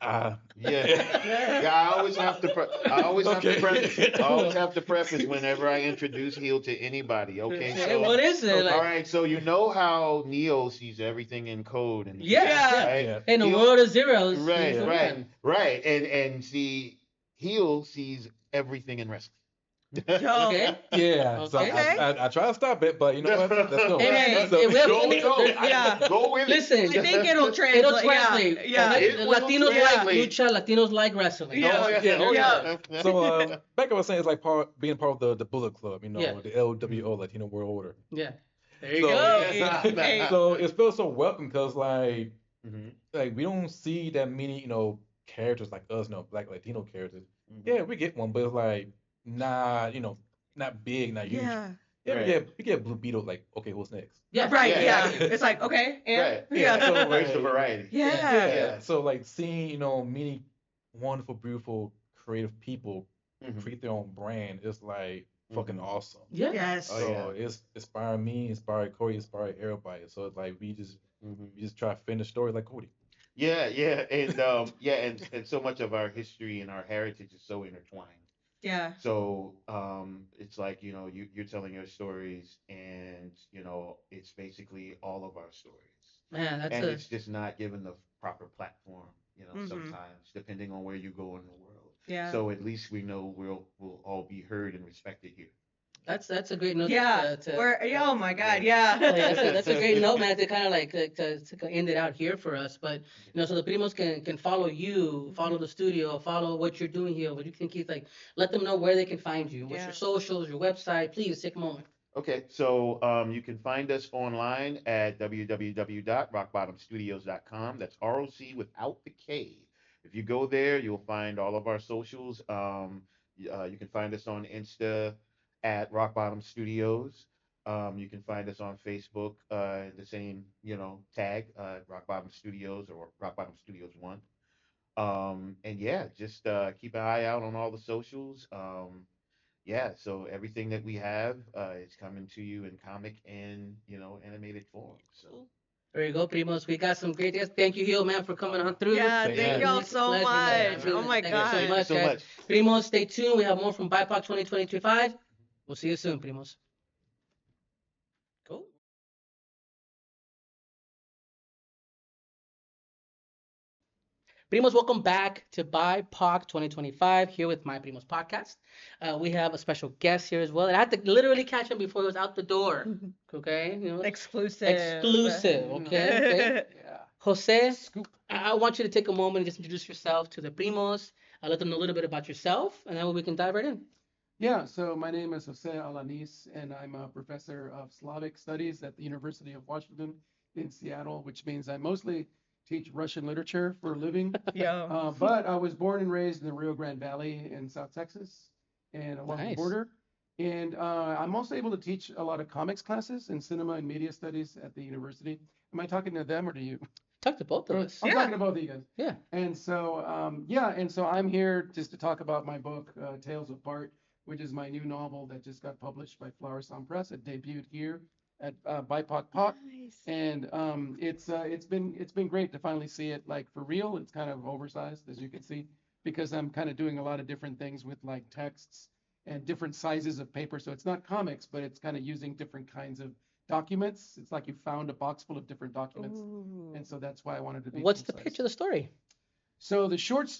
Uh, Yeah. Yeah. Yeah, I always have to I always have to okay. I always have to preface whenever I introduce Heal to anybody. Okay, Hey, so what is it? all Like, right, so you know how Neo sees everything in code and yeah, yeah. right? Yeah. In the Heal, world of zeros, he's right, the Yeah. right, one. right. And see, Heal sees everything in wrestling. Yo. Okay. Yeah. So Okay. I try to stop it, but you know what? Let's go. Hey, man, So, we have Go, plenty. go, Yeah. go with it. Listen, I think it'll translate. it'll translate. Yeah. It will Latinos like translate. lucha. Latinos like wrestling. Yeah. Oh, yeah. yeah, Oh, Yeah. yeah. so back I was saying it's like being part of the Bullet Club, Yeah. the LWO, Latino World Order. Yeah. There you So go. Hey. so it feels so welcome because Mhm. like we don't see that many characters like us, Black Latino characters. Mhm. Yeah, we get one, but it's like not not big, not huge. Yeah. Yeah, Right. we get Blue Beetle. Like, okay, what's next? Yeah. Right. Yeah. Yeah. It's like okay. And Right. yeah. So, Raise the variety. Yeah. Yeah. So like seeing many wonderful, beautiful, creative people Mhm. create their own brand is like fucking Mhm. awesome. Yeah. Yes. Oh, So yeah. it's inspiring me, inspired Cody, inspired everybody. So it's like Mhm. we just try to finish the story like Cody. Yeah, yeah, and and so much of our history and our heritage is so intertwined. Yeah. So it's like you're telling your stories, and it's basically all of our stories, Man, that's and a it's just not given the proper platform, Mhm. sometimes depending on where you go in the world. Yeah. So at least we know we'll all be heard and respected here. that's a great note. Yeah. Oh my God. Yeah. That's a great note, man, to kind of like to end it out here for us. But so the primos can follow you, follow the studio, follow what you're doing here, what you can keep like, let them know where they can find you, what's Yeah. your socials, your website. Please take a moment. Okay, so you can find us online at www.rockbottomstudios.com. That's ROC without the K. If you go there, you'll find all of our socials. You can find us on Insta at Rock Bottom Studios. You can find us on Facebook, the same, tag, Rock Bottom Studios or Rock Bottom Studios 1. And yeah, just keep an eye out on all the socials. Yeah, so everything that we have is coming to you in comic and animated form. So There you go, primos. We got some great guests. Thank you, Hill, man, for coming on through. Yeah. Thank Thank you. y'all It's a so pleasure, man. much. I mean, Oh my thank you so God. much, so guys. much. Primos, stay tuned. We have more from BIPOC 2025. We'll see you soon, primos. Cool. Primos, welcome back to BIPOC 2025 here with My Primos podcast. We have a special guest here as well. And I had to literally catch him before he was out the door. Okay? Exclusive. Exclusive. Okay. Jose, I want you to take a moment and just introduce yourself to the primos. Let them know a little bit about yourself, and then we can dive right in. Yeah, so my name is Jose Alanis, and I'm a professor of Slavic Studies at the University of Washington in Seattle, which means I mostly teach Russian literature for a living. Yo. But I was born and raised in the Rio Grande Valley in South Texas and along the Nice. border. And I'm also able to teach a lot of comics classes in cinema and media studies at the university. Am I talking to them or to you? Talk to both of I'm us. talking to both of you guys. Yeah. And so, I'm here just to talk about my book, Tales Apart, which is my new novel that just got published by Flower Sound Press. It debuted here at Bipoc Pop. Nice. And it's been great to finally see it like for real. It's kind of oversized, as you can see, because I'm kind of doing a lot of different things with like texts and different sizes of paper. So it's not comics, but it's kind of using different kinds of documents. It's like you found a box full of different documents, Ooh. and so that's why I wanted to be What's the full pitch size. of the story? So the short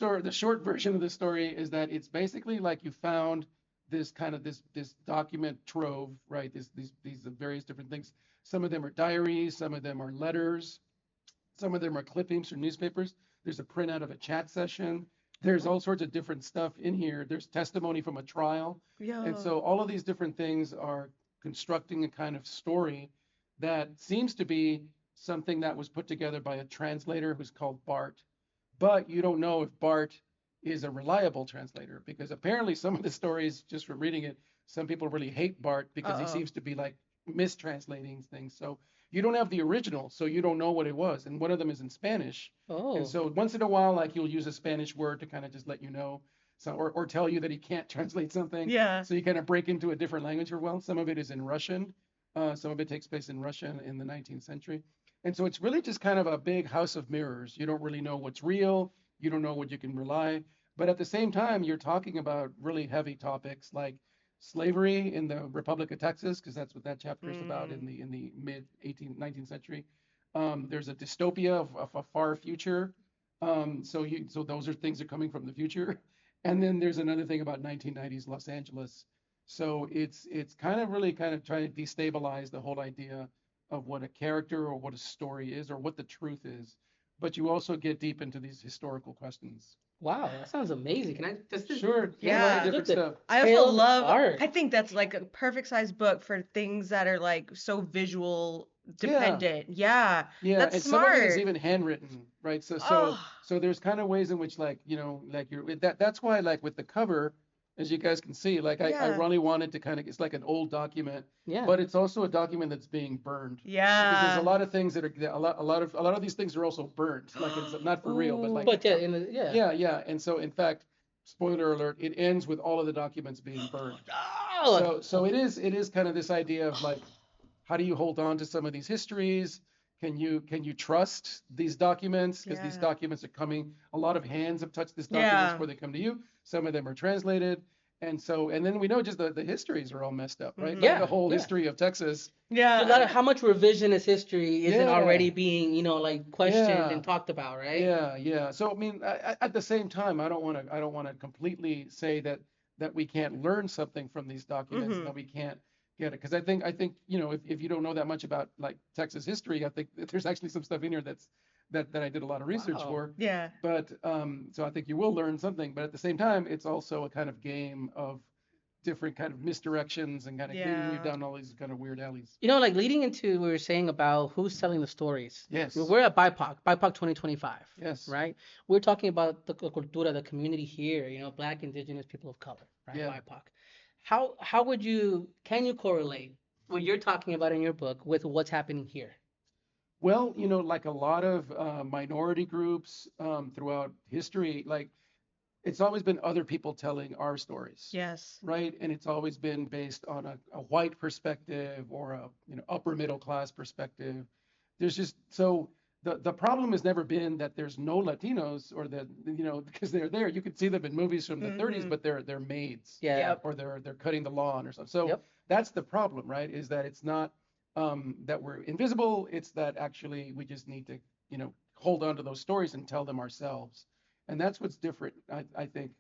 version of the story is that it's basically like you found this kind of this document trove, right? These various different things. Some of them are diaries, some of them are letters, some of them are clippings from newspapers. There's a printout of a chat session. There's all sorts of different stuff in here. There's testimony from a trial. Yeah. And so all of these different things are constructing a kind of story that seems to be something that was put together by a translator who's called Bart. But you don't know if Bart is a reliable translator because apparently some of the stories, just from reading it, some people really hate Bart because he Uh-oh. seems to be like mistranslating things. So you don't have the original, so you don't know what it was. And one of them is in Spanish. Oh, And so once in a while, like he'll use a Spanish word to kind of just let you know, so or tell you that he can't translate something. Yeah. So you kind of break into a different language. Or well, some of it is in Russian. Some of it takes place in Russia in the 19th century. And so it's really just kind of a big house of mirrors. You don't really know what's real. You don't know what you can rely. But at the same time, you're talking about really heavy topics like slavery in the Republic of Texas, because that's what that chapter is about in the mid 19th century. There's a dystopia of a far future. So those are things that are coming from the future. And then there's another thing about 1990s Los Angeles. So it's kind of really kind of trying to destabilize the whole idea of what a character or what a story is or what the truth is. But you also get deep into these historical questions. wow, that sounds amazing. Can I just Sure, Yeah. a lot of different Look at- stuff. I Tale also of love, art. I think that's like a perfect size book for things that are like so visual dependent. Yeah. Yeah, That's and some of it is smart. even handwritten, right? So Oh. there's kind of ways in which like, like that's why like with the cover, as you guys can see, like I Yeah. really wanted to kind of, it's like an old document, Yeah. but it's also a document that's being burned. Because there's Yeah. a lot of things that are a lot of these things are also burnt. Like it's not for real, but like But yeah, yeah. yeah. And so in fact, spoiler alert, it ends with all of the documents being burned. Oh, So it is kind of this idea of like, how do you hold on to some of these histories? Can you trust these documents? Because these Yeah. documents are coming. A lot of hands have touched these documents Yeah. before they come to you. Some of them are translated. And then we know just the histories are all messed up, right? Like Yeah, the whole yeah. history of Texas. a lot of Yeah. how much revisionist history isn't Yeah. already being, like questioned Yeah. and talked about, right? Yeah. So I mean, at the same time, I don't want to completely say that we can't learn something from these documents and that we can't get it, because I think if you don't know that much about like Texas history, I think that there's actually some stuff in here that I did a lot of research Wow. for. Yeah. But so I think you will learn something. But at the same time, it's also a kind of game of different kind of misdirections and kind of leading you Yeah. down all these kind of weird alleys. Like leading into what we were saying about who's telling the stories. Yes. We're at BIPOC 2025. Yes. Right? We're talking about the cultura, the community here, Black, Indigenous, people of color, right? Yeah. BIPOC. How can you correlate what you're talking about in your book with what's happening here? Well, like a lot of minority groups throughout history, like it's always been other people telling our stories. Yes. Right? And it's always been based on a white perspective or a upper middle class perspective. There's just so the problem has never been that there's no Latinos or that because they're there. You could see them in movies from the 30s, but they're maids. Yeah. Yep. Or they're cutting the lawn or something. So Yep. that's the problem, right? Is that it's not that we're invisible. It's that actually we just need to hold on to those stories and tell them ourselves. And that's what's different. I think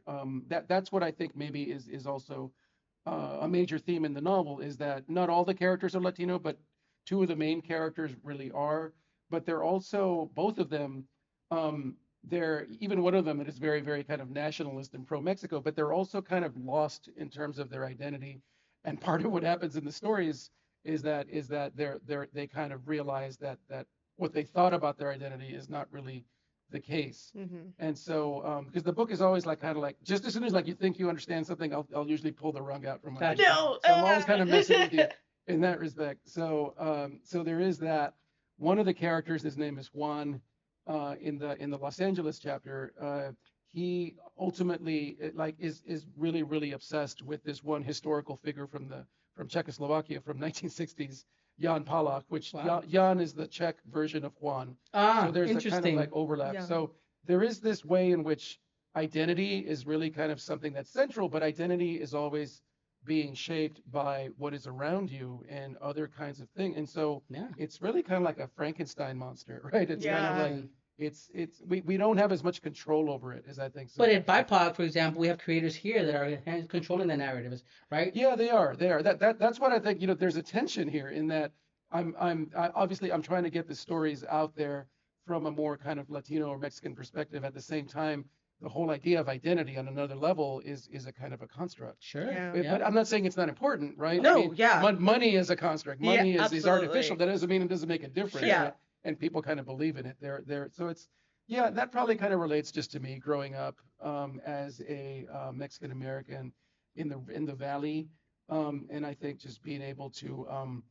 that's what I think maybe is also a major theme in the novel, is that not all the characters are Latino, but two of the main characters really are. But they're also, both of them, they're, even one of them is very, very kind of nationalist and pro-Mexico, but they're also kind of lost in terms of their identity. And part of what happens in the stories is that they kind of realize that what they thought about their identity is not really the case. And so because the book is always like kind of like, just as soon as like you think you understand something, I'll usually pull the rug out from under you. No. So I'm always kind of messing with you in that respect. So so there is that. One of the characters, his name is Juan, in the Los Angeles chapter. He ultimately is really, really obsessed with this one historical figure from from Czechoslovakia from 1960s, Jan Palach, which Wow. Jan is the Czech version of Juan. So there's a kind of Interesting. like overlap. Yeah. So there is this way in which identity is really kind of something that's central, but identity is always being shaped by what is around you and other kinds of things. And so Yeah. it's really kind of like a Frankenstein monster, right? It's kind of like Interesting. we don't have as much control over it as I think. But at BIPOC, for example, we have creators here that are controlling the narratives, right? Yeah, they are. They are. That's what I think. There's a tension here in that obviously I'm trying to get the stories out there from a more kind of Latino or Mexican perspective. At the same time, the whole idea of identity on another level is a kind of a construct. Sure. Yeah. But I'm not saying it's not important, right? No, yeah. Money is a construct. Yeah, Money is absolutely. artificial. That doesn't mean it doesn't make a difference. Yeah. Right? And people kind of believe in it. So it's, yeah, that probably kind of relates just to me growing up as a Mexican American in the Valley, and I think just being able to,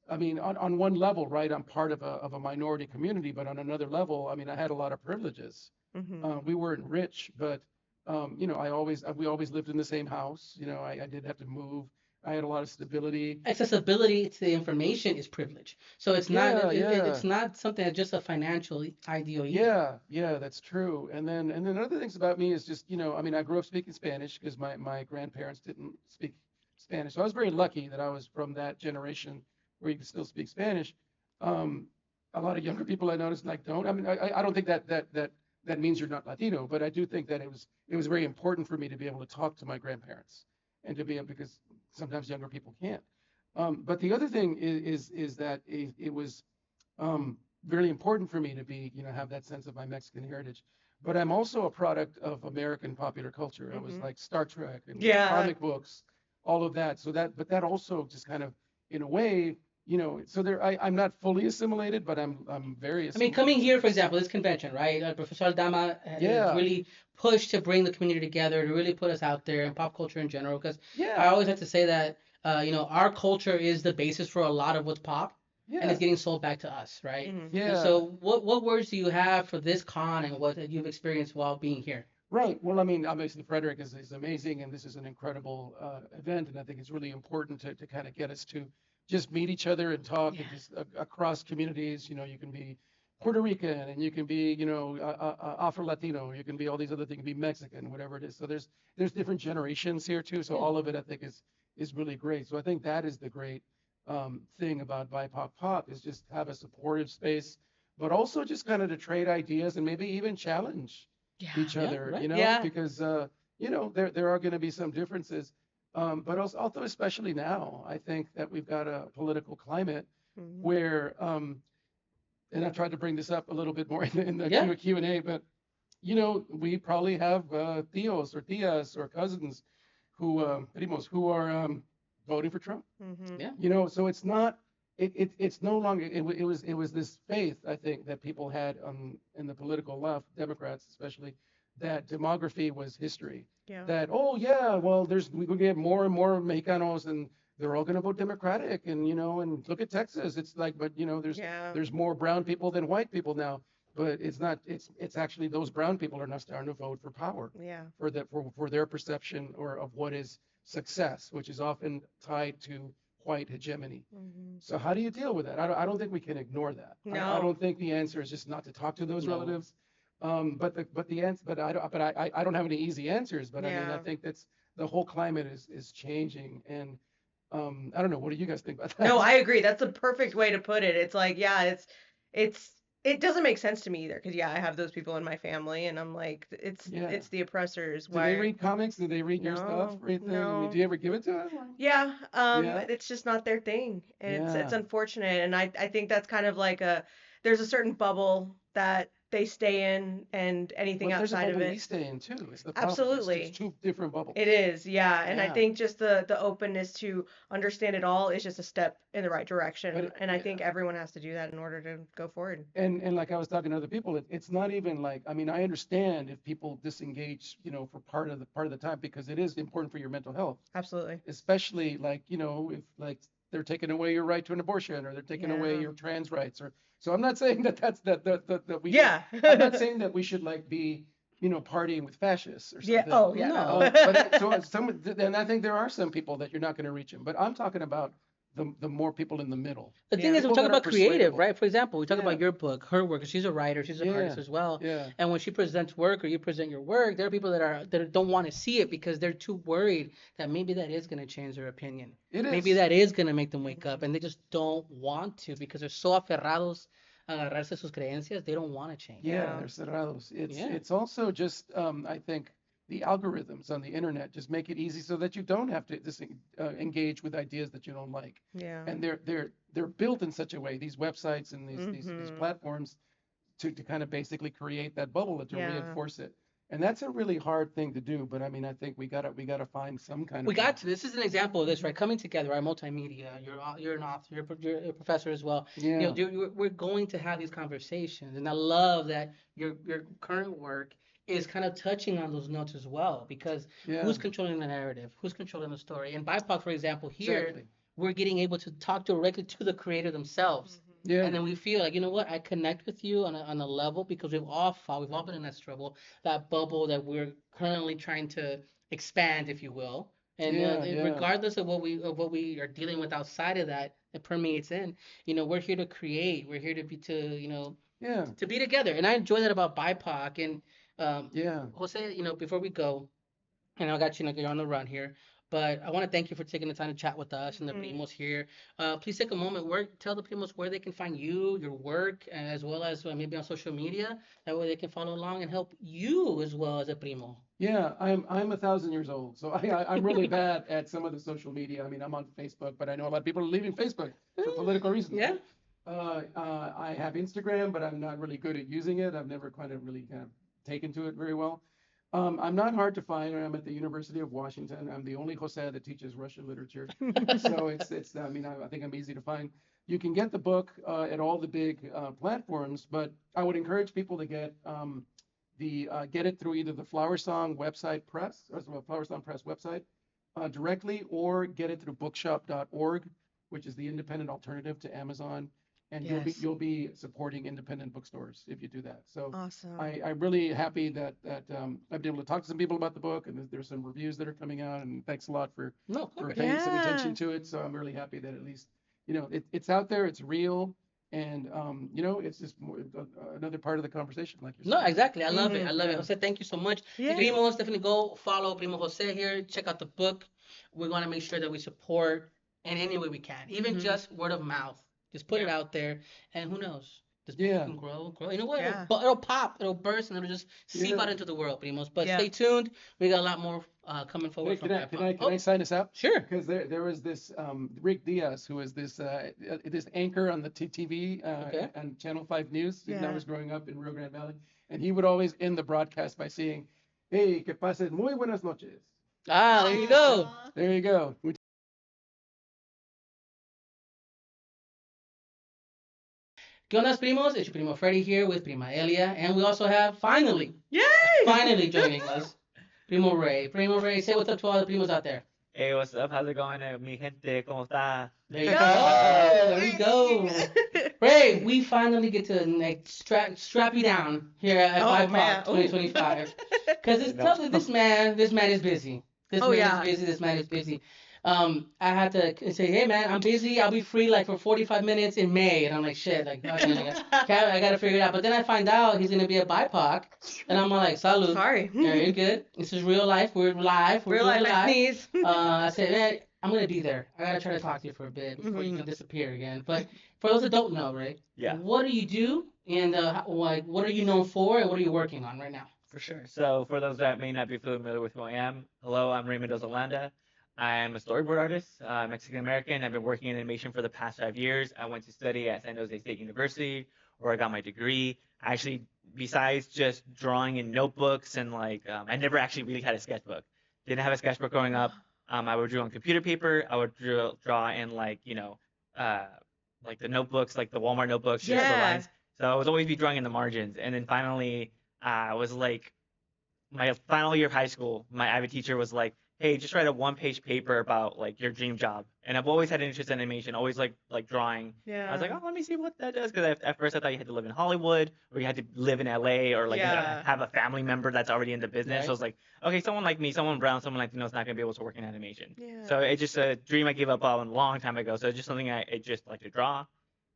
I mean, on one level, right, I'm part of a minority community, but on another level, I mean, I had a lot of privileges. We weren't rich, but we always lived in the same house. I did have to move. I had a lot of stability. Accessibility to the information is privilege. So it's not it's not something that's just a financial ideal either. Yeah, that's true. And then other things about me is just, I mean, I grew up speaking Spanish because my grandparents didn't speak Spanish. So I was very lucky that I was from that generation where you can still speak Spanish. A lot of younger people I noticed don't. I mean, I don't think that means you're not Latino, but I do think that it was very important for me to be able to talk to my grandparents and to be able, because sometimes younger people can't. But the other thing is that it was really important for me to be, have that sense of my Mexican heritage. But I'm also a product of American popular culture. I was like Star Trek and comic books, all of that. But that also just kind of, in a way, so I'm not fully assimilated, but I'm very assimilated. I mean, coming here, for example, this convention, right? Professor Aldama has really pushed to bring the community together, to really put us out there in pop culture in general. Because I always have to say that, our culture is the basis for a lot of what's pop, and it's getting sold back to us, right? Yeah. And so what words do you have for this con and what you've experienced while being here? Right. Well, I mean, obviously Frederick is amazing, and this is an incredible event, and I think it's really important to kind of get us to just meet each other and talk and just across communities. You can be Puerto Rican and you can be, Afro Latino, you can be all these other things, you can be Mexican, whatever it is. So there's different generations here too. So all of it I think is really great. So I think that is the great thing about BIPOC Pop is just have a supportive space, but also just kind of to trade ideas and maybe even challenge each other, right. because there are going to be some differences. But also, especially now, I think that we've got a political climate where, and I've tried to bring this up a little bit more in the Q&A, but, we probably have tios or tias or cousins primos who are voting for Trump. So it's not, it's no longer, it was this faith, I think, that people had in the political left, Democrats especially, that demography was history. That, well, we could get more and more Mexicanos and they're all going to vote Democratic. And, and look at Texas. It's like, but, there's more brown people than white people now. But it's not, it's actually those brown people are now starting to vote for power. For their perception of what is success, which is often tied to white hegemony. So how do you deal with that? I don't think we can ignore that. No. I don't think the answer is just not to talk to those relatives. But the answer, but I don't have any easy answers. But I mean, I think that's the whole climate is changing, and I don't know. What do you guys think about that? No, I agree. That's the perfect way to put it. It's like, it doesn't make sense to me either, because I have those people in my family, and I'm like, it's the oppressors. Do they read comics? Do they read your stuff? No. I mean, do you ever give it to them? Yeah. It's just not their thing, and it's unfortunate, and I think that's kind of like there's a certain bubble that they stay in, and anything outside of it. We stay in too. It's the problem. Absolutely. It's two different bubbles. It is, and I think just the openness to understand it all is just a step in the right direction, and I think everyone has to do that in order to go forward. And like I was talking to other people, it's not even like, I mean, I understand if people disengage, for part of the time, because it is important for your mental health. Absolutely. Especially like, if like they're taking away your right to an abortion, or they're taking away your trans rights, so I'm not saying that we I'm not saying that we should like be partying with fascists or Yeah. something. Oh, yeah. No. No. And I think there are some people that you're not going to reach them, but I'm talking about the more people in the middle. The thing Yeah. is, we People talk that are about creative, persuadable. right? For example, we talk Yeah. about your book, her work. She's a writer, she's an Yeah. artist as well. Yeah. And when she presents work or you present your work, there are people that don't want to see it because they're too worried that maybe that is going to change their opinion. It is. Maybe that is going to make them wake up, and they just don't want to because they're so aferrados a agarrarse sus creencias, they don't want to change. Yeah, Yeah. they're cerrados. Yeah. It's also just I think the algorithms on the internet just make it easy so that you don't have to engage with ideas that you don't like. Yeah. And they're built in such a way, these websites and these platforms, to kind of basically create that bubble to Yeah. reinforce it. And that's a really hard thing to do. But I mean, I think we gotta find some kind of. We got to. This is an example of this, right? Coming together, right? Multimedia. You're an author. You're a professor as well. Yeah. We're going to have these conversations, and I love that your current work is kind of touching on those notes as well, because Yeah. who's controlling the narrative? Who's controlling the story? And BIPOC, for example, here Exactly. we're getting able to talk directly to the creator themselves. Yeah. And then we feel like, you know what, I connect with you on a level because we've all been in that struggle, that bubble that we're currently trying to expand, if you will. And Yeah. regardless of what we are dealing with outside of that, it permeates in. We're here to create. We're here to be Yeah. to be together. And I enjoy that about BIPOC. And Yeah. Jose, before we go, and I got you're on the run here. But I want to thank you for taking the time to chat with us and the Primos here. Please take a moment, tell the Primos where they can find you, your work, as well as maybe on social media. That way they can follow along and help you as well as a Primo. Yeah, I'm 1,000 years old, so I'm really bad at some of the social media. I mean, I'm on Facebook, but I know a lot of people are leaving Facebook for political reasons. Yeah. I have Instagram, but I'm not really good at using it. I've never kind of taken to it very well. I'm not hard to find. I'm at the University of Washington. I'm the only Jose that teaches Russian literature. So it's I mean, I think I'm easy to find. You can get the book at all the big platforms, but I would encourage people to get it through either the Flower Song website press, or the Flower Song Press website directly, or get it through bookshop.org, which is the independent alternative to Amazon. And Yes. you'll be supporting independent bookstores if you do that. So Awesome. I'm really happy that I've been able to talk to some people about the book, and there's some reviews that are coming out. And thanks a lot for paying some Yeah. attention to it. So I'm really happy that at least it's out there, it's real, and it's just another part of the conversation, like you're No, saying. exactly. I love it. I love it. Jose, thank you so much. Yeah. Primos, definitely go follow Primo Jose here. Check out the book. We want to make sure that we support in any way we can, even just word of mouth. Just put it out there, and who knows? This book Yeah. can grow. You know what? Yeah. It'll pop, it'll burst, and it'll just seep Yeah. out into the world, Primos. But Yeah. stay tuned. We got a lot more coming forward Hey, from can I BIPOC. sign us out? Sure. Because there was this Rick Diaz, who was this anchor on the TV on Channel 5 News when I Yeah. was growing up in Rio Grande Valley, and he would always end the broadcast by saying, "Hey, que pases muy buenas noches." There you go. There you go. ¿Qué onda, Primos? It's your Primo Freddy here with Prima Elia, and we also have finally joining us, Primo Ray. Primo Ray, say what's up to all the Primos out there. Hey, what's up? How's it going, mi gente? ¿Cómo está? There you go. There we go. Ray, we finally get to strap you down here at BIPOC 2025. Because it's tough that this man is busy. This man is busy. I had to say, hey man, I'm busy. I'll be free like for 45 minutes in May, and I'm like, shit, like I gotta figure it out. But then I find out he's gonna be a BIPOC, and I'm like, salud. Sorry. Yeah, you're good. This is real life. We're live. We're Real doing life sneeze. I said, man, I'm gonna be there. I gotta try to talk to you for a bit before you can disappear again. But for those that don't know, Ray, what do you do, and what are you known for, and what are you working on right now? For sure. So, for those that may not be familiar with who I am, hello, I'm Raymond Ozalanda. I'm a storyboard artist, Mexican-American. I've been working in animation for the past 5 years. I went to study at San Jose State University, where I got my degree. Actually, besides just drawing in notebooks and I never actually really had a sketchbook. Didn't have a sketchbook growing up. I would draw on computer paper. I would draw in the notebooks, like the Walmart notebooks, just the lines. So I was always be drawing in the margins. And then finally, I was like, my final year of high school, my AVID teacher was like, hey, just write a 1-page paper about like your dream job. And I've always had an interest in animation, always like drawing. I was like, Yeah. oh, let me see what that does. Because at first I thought you had to live in Hollywood or you had to live in LA or like Yeah. have a family member that's already in the business. So I Right. was like, okay, someone like me, someone brown, someone Latino is not going to be able to work in animation. Yeah. So it's just a dream I gave up on a long time ago. So it's just something I just like to draw.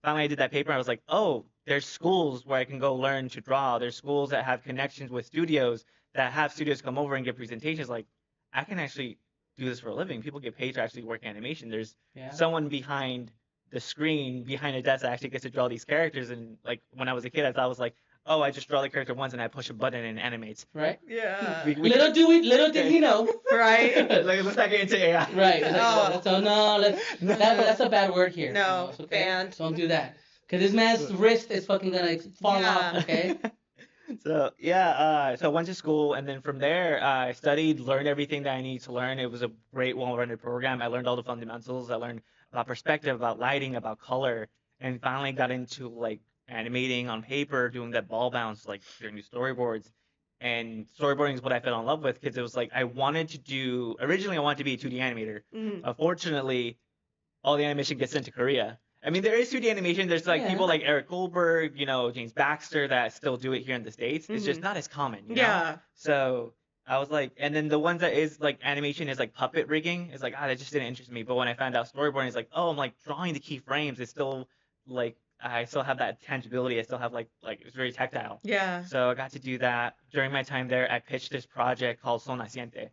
Finally, I did that paper. I was like, oh, there's schools where I can go learn to draw. There's schools that have connections with studios that have studios come over and give presentations. Like, I can actually do this for a living. People get paid to actually work animation. There's Yeah. someone behind the screen, behind a desk that actually gets to draw these characters. And like when I was a kid, I thought I was like, oh, I just draw the character once and I push a button and it animates. Right. Yeah. Little did he know. Right. Like, let's not get into AI. Right. It's like, Oh. that's a bad word here. No, It's okay? banned. Don't do that. Because this man's wrist is fucking gonna fall Yeah. off, okay? So yeah, so I went to school, and then from there, I studied, learned everything that I needed to learn. It was a great, well-rounded program. I learned all the fundamentals. I learned about perspective, about lighting, about color, and finally got into like animating on paper, doing that ball bounce, like during the storyboards. And storyboarding is what I fell in love with because it was like originally I wanted to be a 2D animator. Mm. Unfortunately, all the animation gets sent to Korea. I mean, there is 2D animation. There's like Yeah. people like Eric Goldberg, James Baxter that still do it here in the States. It's just Mhm. not as common, you know? Yeah. So I was like, and then the ones that is like animation is like puppet rigging. It's like, that just didn't interest me. But when I found out storyboarding, it's like, oh, I'm like drawing the key frames. It's still like, I still have that tangibility. I still have like it's very tactile. Yeah. So I got to do that. During my time there, I pitched this project called Sol Naciente.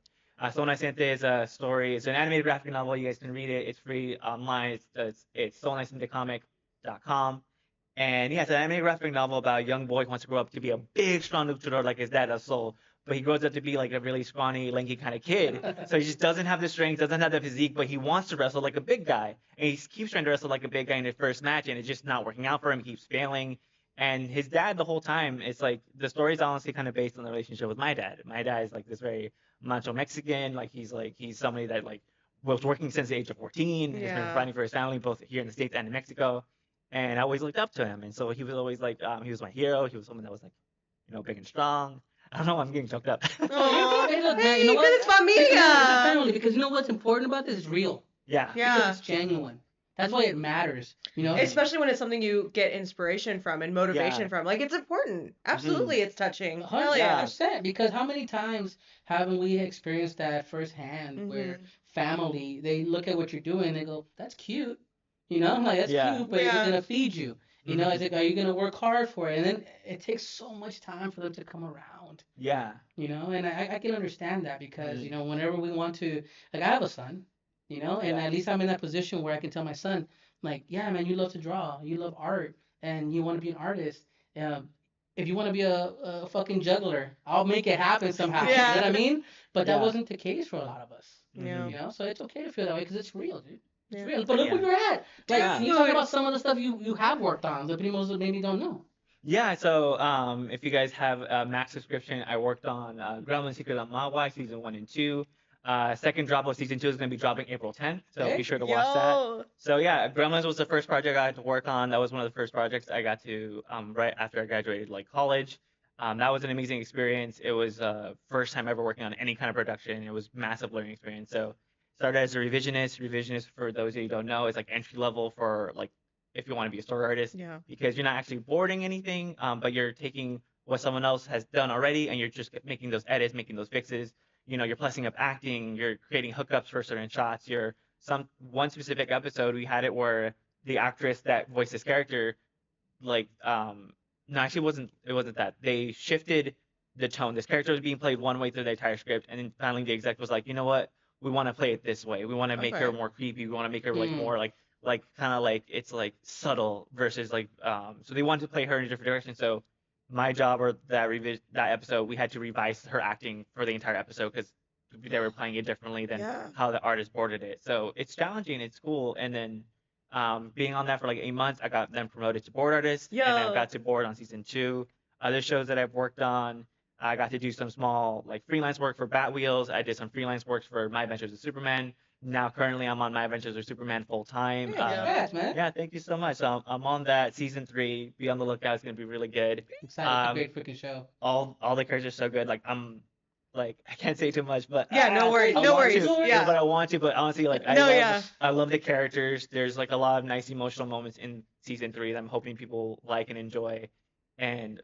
Sol Naciente is a story. It's an animated graphic novel. You guys can read it. It's free online. It's solnacientecomic.com. And yeah, it's an animated graphic novel about a young boy who wants to grow up to be a big, strong luchador like his dad does Sol. But he grows up to be like a really scrawny, lanky kind of kid. So he just doesn't have the strength, doesn't have the physique, but he wants to wrestle like a big guy. And he keeps trying to wrestle like a big guy in his first match, and it's just not working out for him. He keeps failing. And his dad, the whole time, it's like the story's honestly kind of based on the relationship with my dad. My dad is like this very macho Mexican. He's somebody that like was working since the age of 14. He's been Yeah. providing for his family both here in the States and in Mexico. And I always looked up to him. And so he was always like, he was my hero. He was someone that was like, big and strong. I don't know. I'm getting choked up. Aw. Hey, look, man, Hey, you know but what? it's familia. Family, because you know what's important about this is real. Yeah. Because Yeah. it's genuine. That's why it matters. Especially when it's something you get inspiration from and motivation Yeah. from. Like, it's important. Absolutely, it's touching. Hell 100%. Because how many times haven't we experienced that firsthand where Mhm. family, they look at what you're doing, they go, that's cute. I'm like, that's Yeah. cute, but is it Yeah. going to feed you? Mhm. Is it, are you going to work hard for it? And then it takes so much time for them to come around. Yeah. And I can understand that because, Mhm. whenever we want to, like I have a son, and Yeah. at least I'm in that position where I can tell my son, like, yeah, man, you love to draw, you love art, and you want to be an artist. If you want to be a fucking juggler, I'll make it happen somehow. Yeah. You know what I mean? But that Yeah. wasn't the case for a lot of us. Yeah. So it's okay to feel that way because it's real, dude. It's Yeah. real. But look where Yeah. you're at. Like, Yeah. can you talk about some of the stuff you have worked on that people maybe don't know? Yeah, so if you guys have a Max subscription, I worked on Gremlin Secret of Mawai season 1 and 2. Second drop of season 2 is going to be dropping April 10th, so Okay. be sure to watch that. Yo. So yeah, Gremlins was the first project I had to work on. That was one of the first projects I got to right after I graduated college. That was an amazing experience. It was first time ever working on any kind of production. It was massive learning experience. So started as a revisionist. Revisionist, for those of you who don't know, is like entry level for if you want to be a story artist, Yeah. because you're not actually boarding anything, but you're taking what someone else has done already and you're just making those edits, making those fixes. You're plussing up acting, you're creating hookups for certain shots. One specific episode we had it where the actress that voiced this character, no, actually it wasn't that. They shifted the tone. This character was being played one way through the entire script, and then finally the exec was like, you know what? We want to play it this way. We want to make her Okay. more creepy. We want to make her Mm. more kind of like it's like subtle versus so they wanted to play her in a different direction. So my job or that episode, we had to revise her acting for the entire episode because they were playing it differently than Yeah. how the artist boarded it. So it's challenging. It's cool. And then being on that for 8 months, I got then promoted to board artist, and I Yo. got to board on season 2. Other shows that I've worked on, I got to do some small freelance work for Bat Wheels. I did some freelance work for My Adventures with Superman. Now currently I'm on My Adventures with Superman full time. Hey, congrats, man. Yeah, thank you so much. I'm on that season 3. Be on the lookout. It's gonna be really good. Excited. It's a great freaking show. All the characters are so good. like I can't say too much, but Yeah, no worries, I no want worries. to, Yeah. but I want to. But honestly, like No, yeah. I love the characters. There's like a lot of nice emotional moments in season 3 that I'm hoping people like and enjoy. And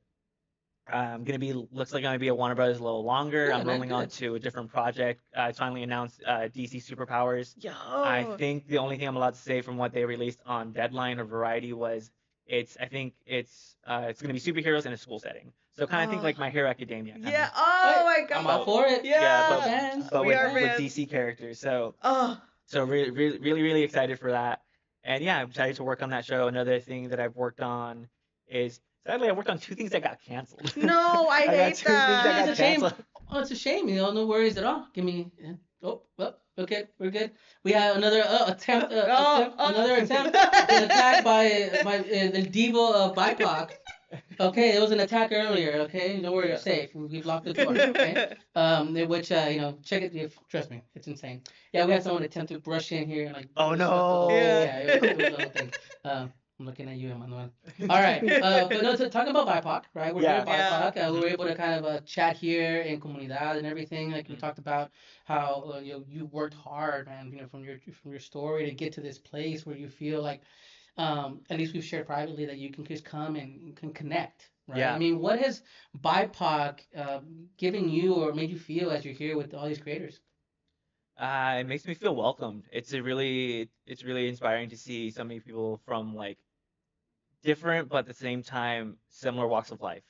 looks like I'm gonna be at Warner Brothers a little longer. Good, I'm man, rolling on good. to a different project. It's finally announced DC Superpowers. Yo. I think the only thing I'm allowed to say from what they released on Deadline or Variety was I think it's gonna be superheroes in a school setting. So kind of think Oh. like My Hero Academia. Yeah. Oh my I'm God. all for it. Yeah. Fans. But We with, are with fans. DC characters. So Oh. really, really, really, really excited for that. And yeah, I'm excited to work on that show. Another thing that I've worked on is sadly I worked on 2 things that got canceled. No, I got hate 2 things that that. got It's a shame. canceled. Oh, it's a shame. No worries at all. Give me. Oh, well, okay, we're good. We have another attempt. Another attempt. Been attacked by the Devo Bipoc. Okay, it was an attack earlier. Okay, don't worry, you're safe. We've locked the door. Okay. Which check it. Trust me, it's insane. Yeah, we had someone attempt to brush in here and like. Oh, disrupt the no. whole- Yeah. Yeah, it was a little thing. I'm looking at you, Emmanuel. All right, but no, to talk about BIPOC, right? We're here at Yeah. BIPOC. We were able to kind of chat here in Comunidad and everything. Like we talked about how you worked hard, man. From your story to get to this place where you feel like, at least we've shared privately that you can just come and can connect, right? Yeah. I mean, what has BIPOC given you or made you feel as you're here with all these creators? It makes me feel welcomed. It's really inspiring to see so many people from like different but at the same time similar walks of life.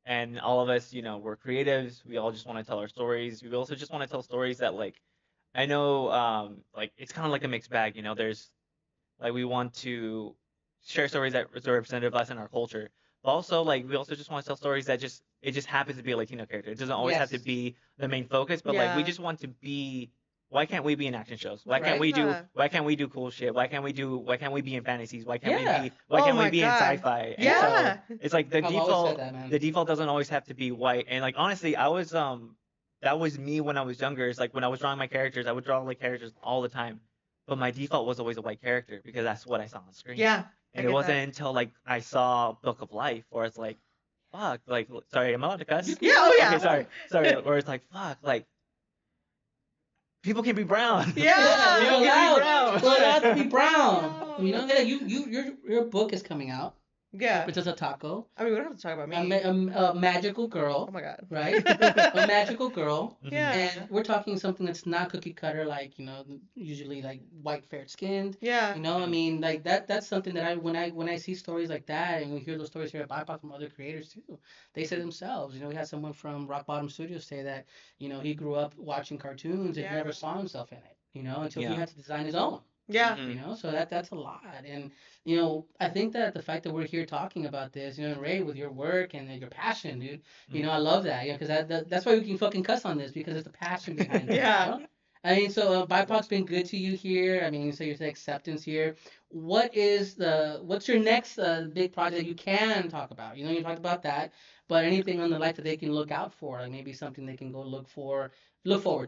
And all of us, we're creatives. We all just want to tell our stories. We also just want to tell stories that like I know like it's kind of like a mixed bag, there's like we want to share stories that are representative of us and our culture. But also like we also just want to tell stories that it just happens to be a Latino character. It doesn't always have to Yes. be the main focus, but like we Yeah. just want to be. Why can't we be in action shows? Why can't Right. we do Yeah. why can't we do cool shit? Why can't we be in fantasies? Why can't Yeah. we be why Oh can't we my be in God. sci-fi? And Yeah. so it's like the I've always default said that, man. the default doesn't always have to be white. And like honestly, I was that was me when I was younger. It's like when I was drawing my characters, I would draw like characters all the time. But my default was always a white character because that's what I saw on screen. Yeah. I And it get wasn't that. until like I saw Book of Life where it's like, fuck, like sorry, am I allowed to cuss? Yeah. Oh yeah. Okay, sorry. Where it's like, fuck, like people can be brown. Yeah. You're People can be allowed. brown. We're allowed to be brown. No. Your book is coming out, Yeah. which is a taco, I mean, we don't have to talk about me. a magical Oh girl, my God. right? A magical girl. Yeah. And we're talking something that's not cookie cutter, like usually like white, fair skinned. Yeah. I mean, like that's something that when I see stories like that, and we hear those stories here at BIPOC from other creators too, they say themselves. We had someone from Rock Bottom Studios say that he grew up watching cartoons and Yeah. never saw himself in it. Until he Yeah. had to design his own. Yeah. So that's a lot. And I think that the fact that we're here talking about this, and Ray, with your work and your passion, dude, I love that. Because that's why we can fucking cuss on this, because it's the passion behind it. Yeah. I mean, so BIPOC's been good to you here. I mean, so you said acceptance here. What's your next big project you can talk about? You talked about that, but anything on the life that they can look out for, like maybe something they can go look forward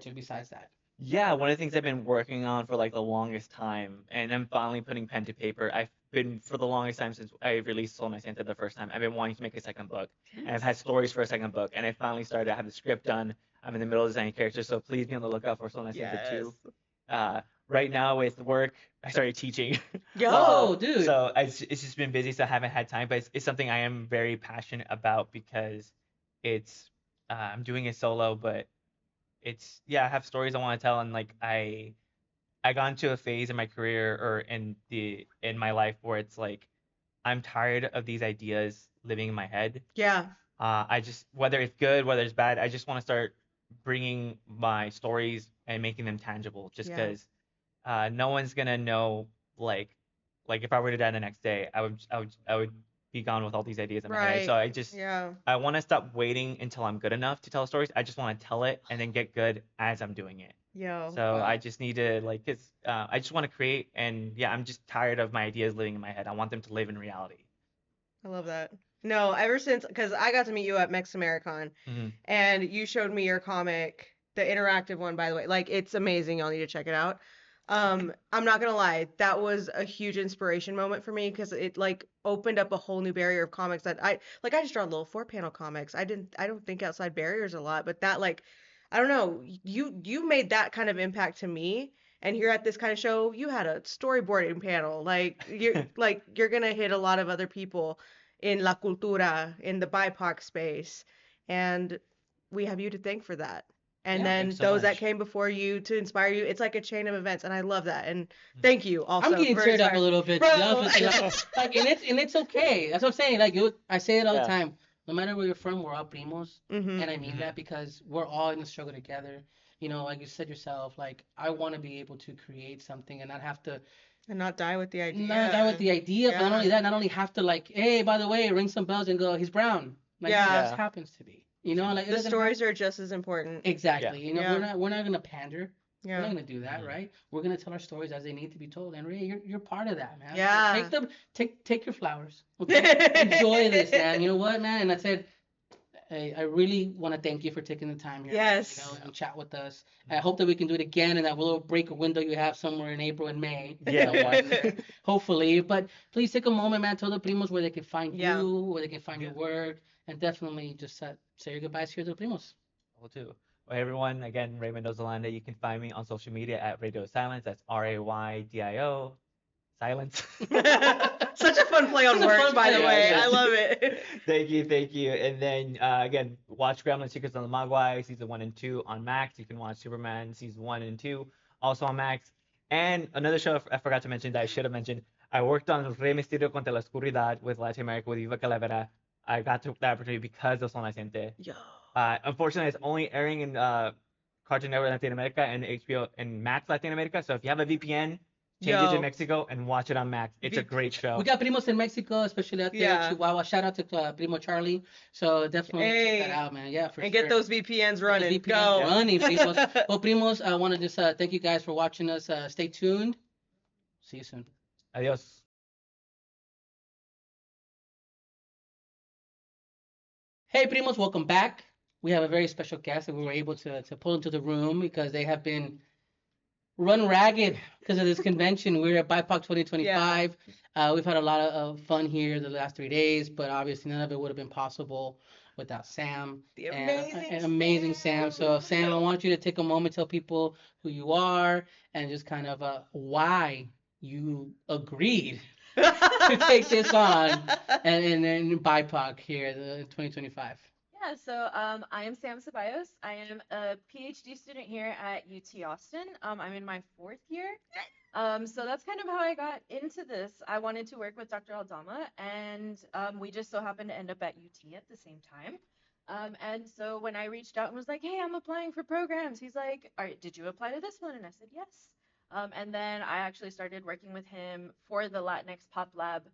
to besides that. Yeah, one of the things I've been working on for like the longest time, and I'm finally putting pen to paper. I've been for the longest time since I released Soul My Santa the first time. I've been wanting to make a second book, and I've had stories for a second book, and I finally started. I have the script done. I'm in the middle of designing characters, so please be on the lookout for Soul My Santa 2. Right now with work, I started teaching. Oh, dude. So it's just been busy, so I haven't had time. But it's something I am very passionate about because I'm doing it solo, but I have stories I want to tell, and like I got into a phase in my career or in my life where it's like I'm tired of these ideas living in my head. Yeah. I just whether it's good, whether it's bad, I just want to start bringing my stories and making them tangible. Just Yeah. because no one's gonna know like if I were to die the next day, I would be gone with all these ideas in my head. So Yeah. I want to stop waiting until I'm good enough to tell stories. I just want to tell it and then get good as I'm doing it. Yo. So I just need to I just want to create, and yeah, I'm just tired of my ideas living in my head. I want them to live in reality. I love that. No, ever since, because I got to meet you at Mex Americon, and you showed me your comic, the interactive one, by the way. Like, it's amazing. Y'all need to check it out. I'm not gonna lie, that was a huge inspiration moment for me because it like opened up a whole new barrier of comics that I just draw little 4-panel comics. I don't think outside barriers a lot, but that like I don't know, you made that kind of impact to me. And here at this kind of show, you had a storyboarding panel. You're gonna hit a lot of other people in La Cultura, in the BIPOC space. And we have you to thank for that. And Yeah. then Thanks so those that much. came before you to inspire you. It's like a chain of events, and I love that. And thank you also I'm getting for teared up a inspiring. little bit, to be Bro. honest with you. Like, and it's okay. That's what I'm saying. Like, I say it all the Yeah. time. No matter where you're from, we're all primos, Mhm. and I mean that because we're all in the struggle together. You know, like you said yourself, like I want to be able to create something and not have to And not die with the idea. not die with the idea, but not only Yeah. that, not only have to like, hey, by the way, ring some bells and go, he's brown. Like, Yeah. it just happens to be. You know, like it The doesn't stories are just as important. exactly. Yeah. You know, Yeah. we're not gonna pander. We're not Yeah. gonna do that, Mhm. right? We're gonna tell our stories as they need to be told. And Ray, you're part of that, man. So Yeah. take them, take your flowers. Okay, enjoy this, man. You know what, man? And I said, hey, I really want to thank you for taking the time here, Yes. you know, and chat with us. I hope that we can do it again in that little break window you have somewhere in April and May. Yeah. Hopefully. But please take a moment, man. Tell the primos where they can find Yeah. you, where they can find your Yeah. work, and definitely just say your goodbyes here to the primos. Will do. Well, hey everyone, again, Ray Mendoza Landa. You can find me on social media at Radio Silence. That's RAYDIO. Silence. Such a fun play on Such a words, fun by the play, way. yeah. I love it. Thank you, thank you. And then again, watch Gremlin Chicas on the Mogwai season 1 and 2 on Max. You can watch Superman season 1 and 2 also on Max. And another show I forgot to mention that I should have mentioned. I worked on Rey Mysterio contra la Oscuridad with Latin America with Viva Calavera. I got to that opportunity because of Son Naciente. Yo. Unfortunately, it's only airing in Cartoon Network Latin America and HBO and Max Latin America. So if you have a VPN, change it to Yo. Mexico and watch it on Max. It's a great show. We got primos in Mexico, especially out there Yeah. in Chihuahua. Shout out to Primo Charlie. So definitely check that Hey. out, man. Yeah, for And sure. get those VPNs running. Those VPNs Go. running, primos. Well, primos, I want to just thank you guys for watching us. Stay tuned. See you soon. Adios. Hey, primos, welcome back. We have a very special guest that we were able to pull into the room because they have been run ragged because of this convention. We're at BIPOC 2025. We've had a lot of fun here the last 3 days, but obviously none of it would have been possible without Sam. The And amazing Sam. So, Sam, I want you to take a moment, tell people who you are, and just kind of why you agreed to take this on and BIPOC here in 2025. Yeah, so I am Sam Ceballos. I am a PhD student here at UT Austin. I'm in my 4th year. So that's kind of how I got into this. I wanted to work with Dr. Aldama, and we just so happened to end up at UT at the same time. And so when I reached out and was like, hey, I'm applying for programs, he's like, all right, did you apply to this one? And I said, yes. And then I actually started working with him for the Latinx Pop Lab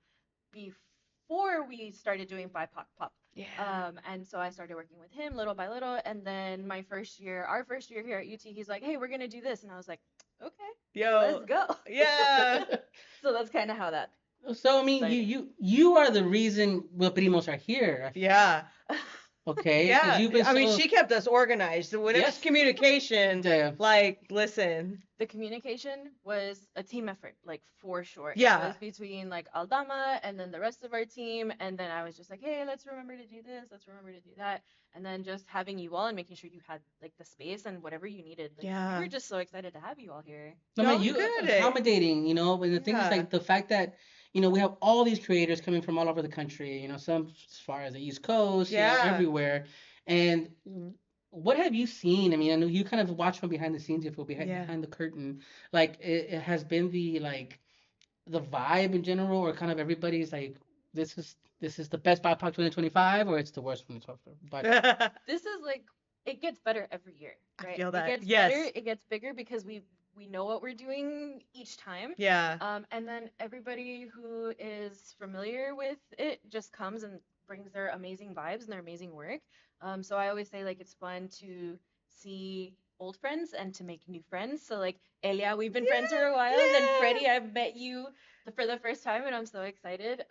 before we started doing BIPOC Pop. Yeah. And so I started working with him little by little. And then our first year here at UT, he's like, hey, we're going to do this. And I was like, okay, Yo. let's go. Yeah. So that's kind of how that. So I mean, you are the reason the primos are here. Yeah. Okay. 'Cause Yeah. you've been I mean, so- she kept us organized. So when it was Yes. communication, Yeah. like, listen. The communication was a team effort, like for sure. Yeah. It was between like Aldama and then the rest of our team. And then I was just like, hey, let's remember to do this. Let's remember to do that. And then just having you all and making sure you had like the space and whatever you needed. Like, Yeah. we were just so excited to have you all here. No, No, man, you good. accommodating, you know, and the thing is Yeah. like the fact that, you know, we have all these creators coming from all over the country, you know, some as far as the East Coast, you know, Yeah. everywhere. And what have you seen? I mean, I know you kind of watch from behind the scenes, you feel Yeah. behind the curtain. Like it has been the vibe in general, or kind of everybody's like, this is the best BIPOC 2025, or it's the worst 2025. This is like, it gets better every year, I right? feel that. It gets Yes. better, it gets bigger because we know what we're doing each time. Yeah. And then everybody who is familiar with it just comes and brings their amazing vibes and their amazing work. So I always say like it's fun to see old friends and to make new friends. So like Elia, we've been friends for a while, and then Freddie, I've met you for the first time, and I'm so excited.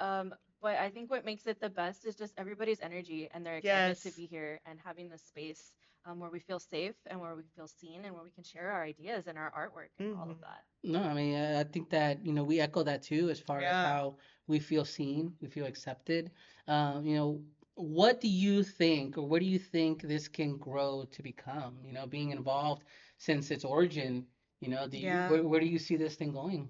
But I think what makes it the best is just everybody's energy and their excitement to Yes. be here and having the space where we feel safe and where we feel seen and where we can share our ideas and our artwork and all of that. No, I mean, I think that, you know, we echo that too, as far as Yeah. how we feel seen, we feel accepted. You know, what do you think, or where do you think this can grow to become? You know, being involved since its origin, you know, Yeah. where do you see this thing going?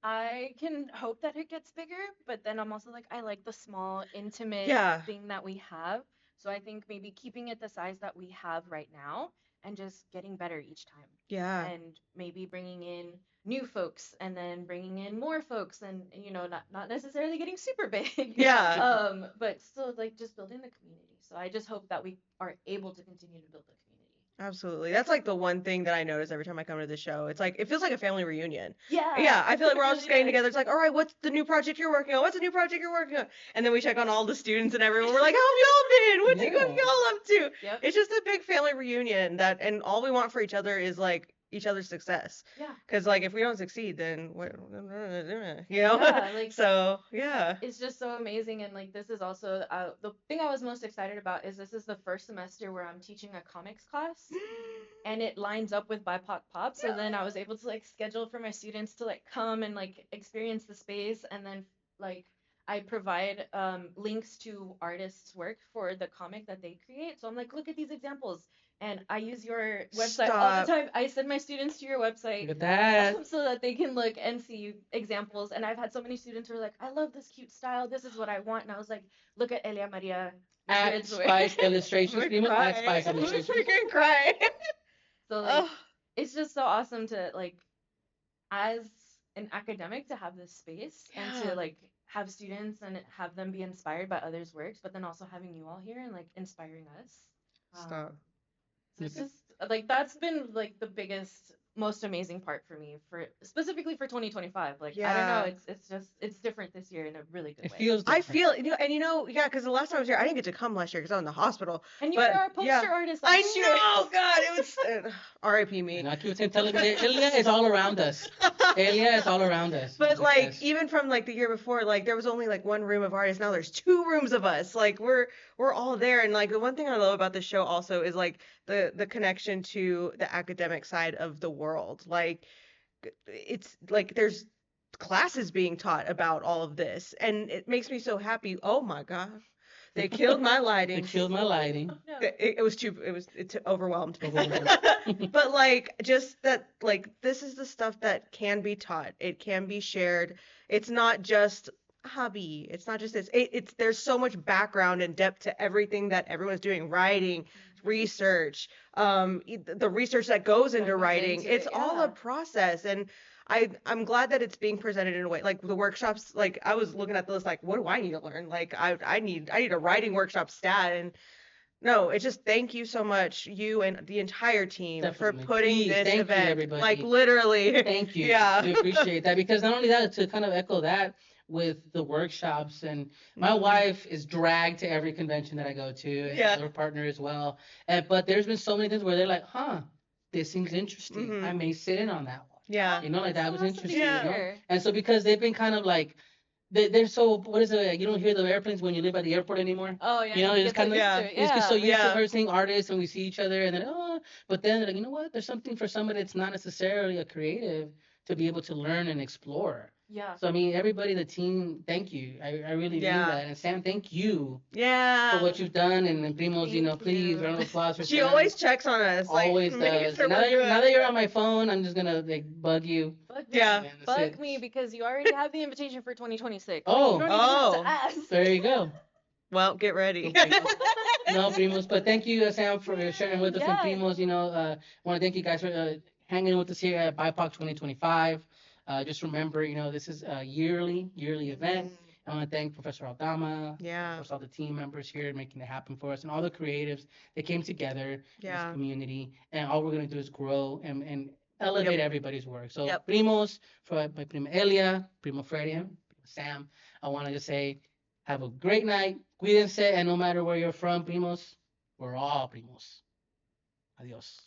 I can hope that it gets bigger, but then I'm also like, I like the small, intimate Yeah. thing that we have. So I think maybe keeping it the size that we have right now and just getting better each time. Yeah. And maybe bringing in new folks and then bringing in more folks and not necessarily getting super big. Yeah. But still like just building the community. So I just hope that we are able to continue to build the community. Absolutely. That's like the one thing that I notice every time I come to the show. It's like it feels like a family reunion. Yeah. Yeah, I feel like we're all It just really getting does. together. It's like, all right, what's the new project you're working on? What's the new project you're working on? And then we check on all the students and everyone. We're like, how have y'all been? What you Yeah. y'all up to? Yep. It's just a big family reunion and all we want for each other is like each other's success. Yeah. Because like if we don't succeed, then what, Yeah, like so yeah. it's just so amazing. And like this is also the thing I was most excited about is this is the first semester where I'm teaching a comics class and it lines up with BIPOC Pop. So then I was able to like schedule for my students to like come and like experience the space, and then like I provide links to artists' work for the comic that they create. So I'm like, look at these examples. And I use your website all the Stop. time. I send my students to your website Look at that. so that they can look and see examples. And I've had so many students who are like, I love this cute style. This is what I want. And I was like, look at Elia Maria At Madrid's work. Spice Illustrations, I'm primo. At crying. Spice I'm Illustrations. freaking crying. So like, Ugh. it's just so awesome to like, as an academic, to have this space and Yeah. to like have students and have them be inspired by others' works, but then also having you all here and like inspiring us. Stop. So it's just like that's been like the biggest, most amazing part for me for specifically for 2025. Like I don't Yeah. know, it's different this year in a really good It way. feels I different. feel, yeah, because the last time I was here, I didn't get to come last year because I was in the hospital. And you But, were our poster yeah. artist. I last year. know, God, it was R.I.P. And me. I keep telling you, Elia is all around us. Elia is all around us. But like Yes. even from like the year before, like there was only like one room of artists. Now there's two rooms of us. Like we're all there. And like the one thing I love about this show also is like the connection to the academic side of the world. Like it's like there's classes being taught about all of this, and it makes me so happy. Oh my God, they killed my They lighting. killed my lighting. No. It was too. It overwhelmed. Overwhelmed. But like just that, like this is the stuff that can be taught. It can be shared. It's not just a hobby. It's not just this. It's there's so much background and depth to everything that everyone's doing. Writing, research, the research that goes into goes writing. into It's it, all yeah. a process, and I'm glad that it's being presented in a way like the workshops. Like I was looking at the list, like what do I need to learn? Like I need a writing workshop stat, and no, it's just thank you so much, you and the entire team Definitely. for putting Please, this thank you, event. everybody. Like literally. Thank you. Yeah. We appreciate that because not only that, to kind of echo that with the workshops, and my Mhm. wife is dragged to every convention that I go to, and Yeah. her partner as well. But there's been so many things where they're like, huh, this seems interesting. Mhm. I may sit in on that one. Yeah. You know, like that So was awesome to interesting, you know? hear. And so because they've been kind of like, they're so, what is it? You don't hear the airplanes when you live at the airport anymore. Oh yeah, You know, you it's get so kinda- used Yeah. to it. It's just so Yeah. used to Yeah. her seeing artists and we see each other and then but then they're like, you know what? There's something for somebody that's not necessarily a creative to be able to learn and explore. Yeah. So I mean, everybody, the team, thank you. I really mean Yeah. that. And Sam, thank you Yeah. for what you've done. And Primos, you know, Thank please you. round of applause for She Sam. always checks on us. Like, Always making does. sure And now we're that you're good. now that you're on my phone, I'm just gonna like bug you. Bug Yeah. me. And that's Bug it. me because you already have the invitation for 2026. Like, Oh. you don't even have Oh. to ask. There you go. Well, get ready. Okay. No, Primos, but thank you, Sam, for sharing with us. And Yeah. Primos, you know, want to thank you guys for hanging with us here at BIPOC 2025. Just remember, you know, this is a yearly event. I want to thank Professor Aldama, of Yeah. course, all the team members here making it happen for us, and all the creatives that came together in Yeah. this community. And all we're going to do is grow and elevate everybody's work. So, Yep. Primos, by Prima Elia, Primo Freddy, and Primo Sam, I want to just say, have a great night. Cuídense, and no matter where you're from, primos, we're all primos. Adios.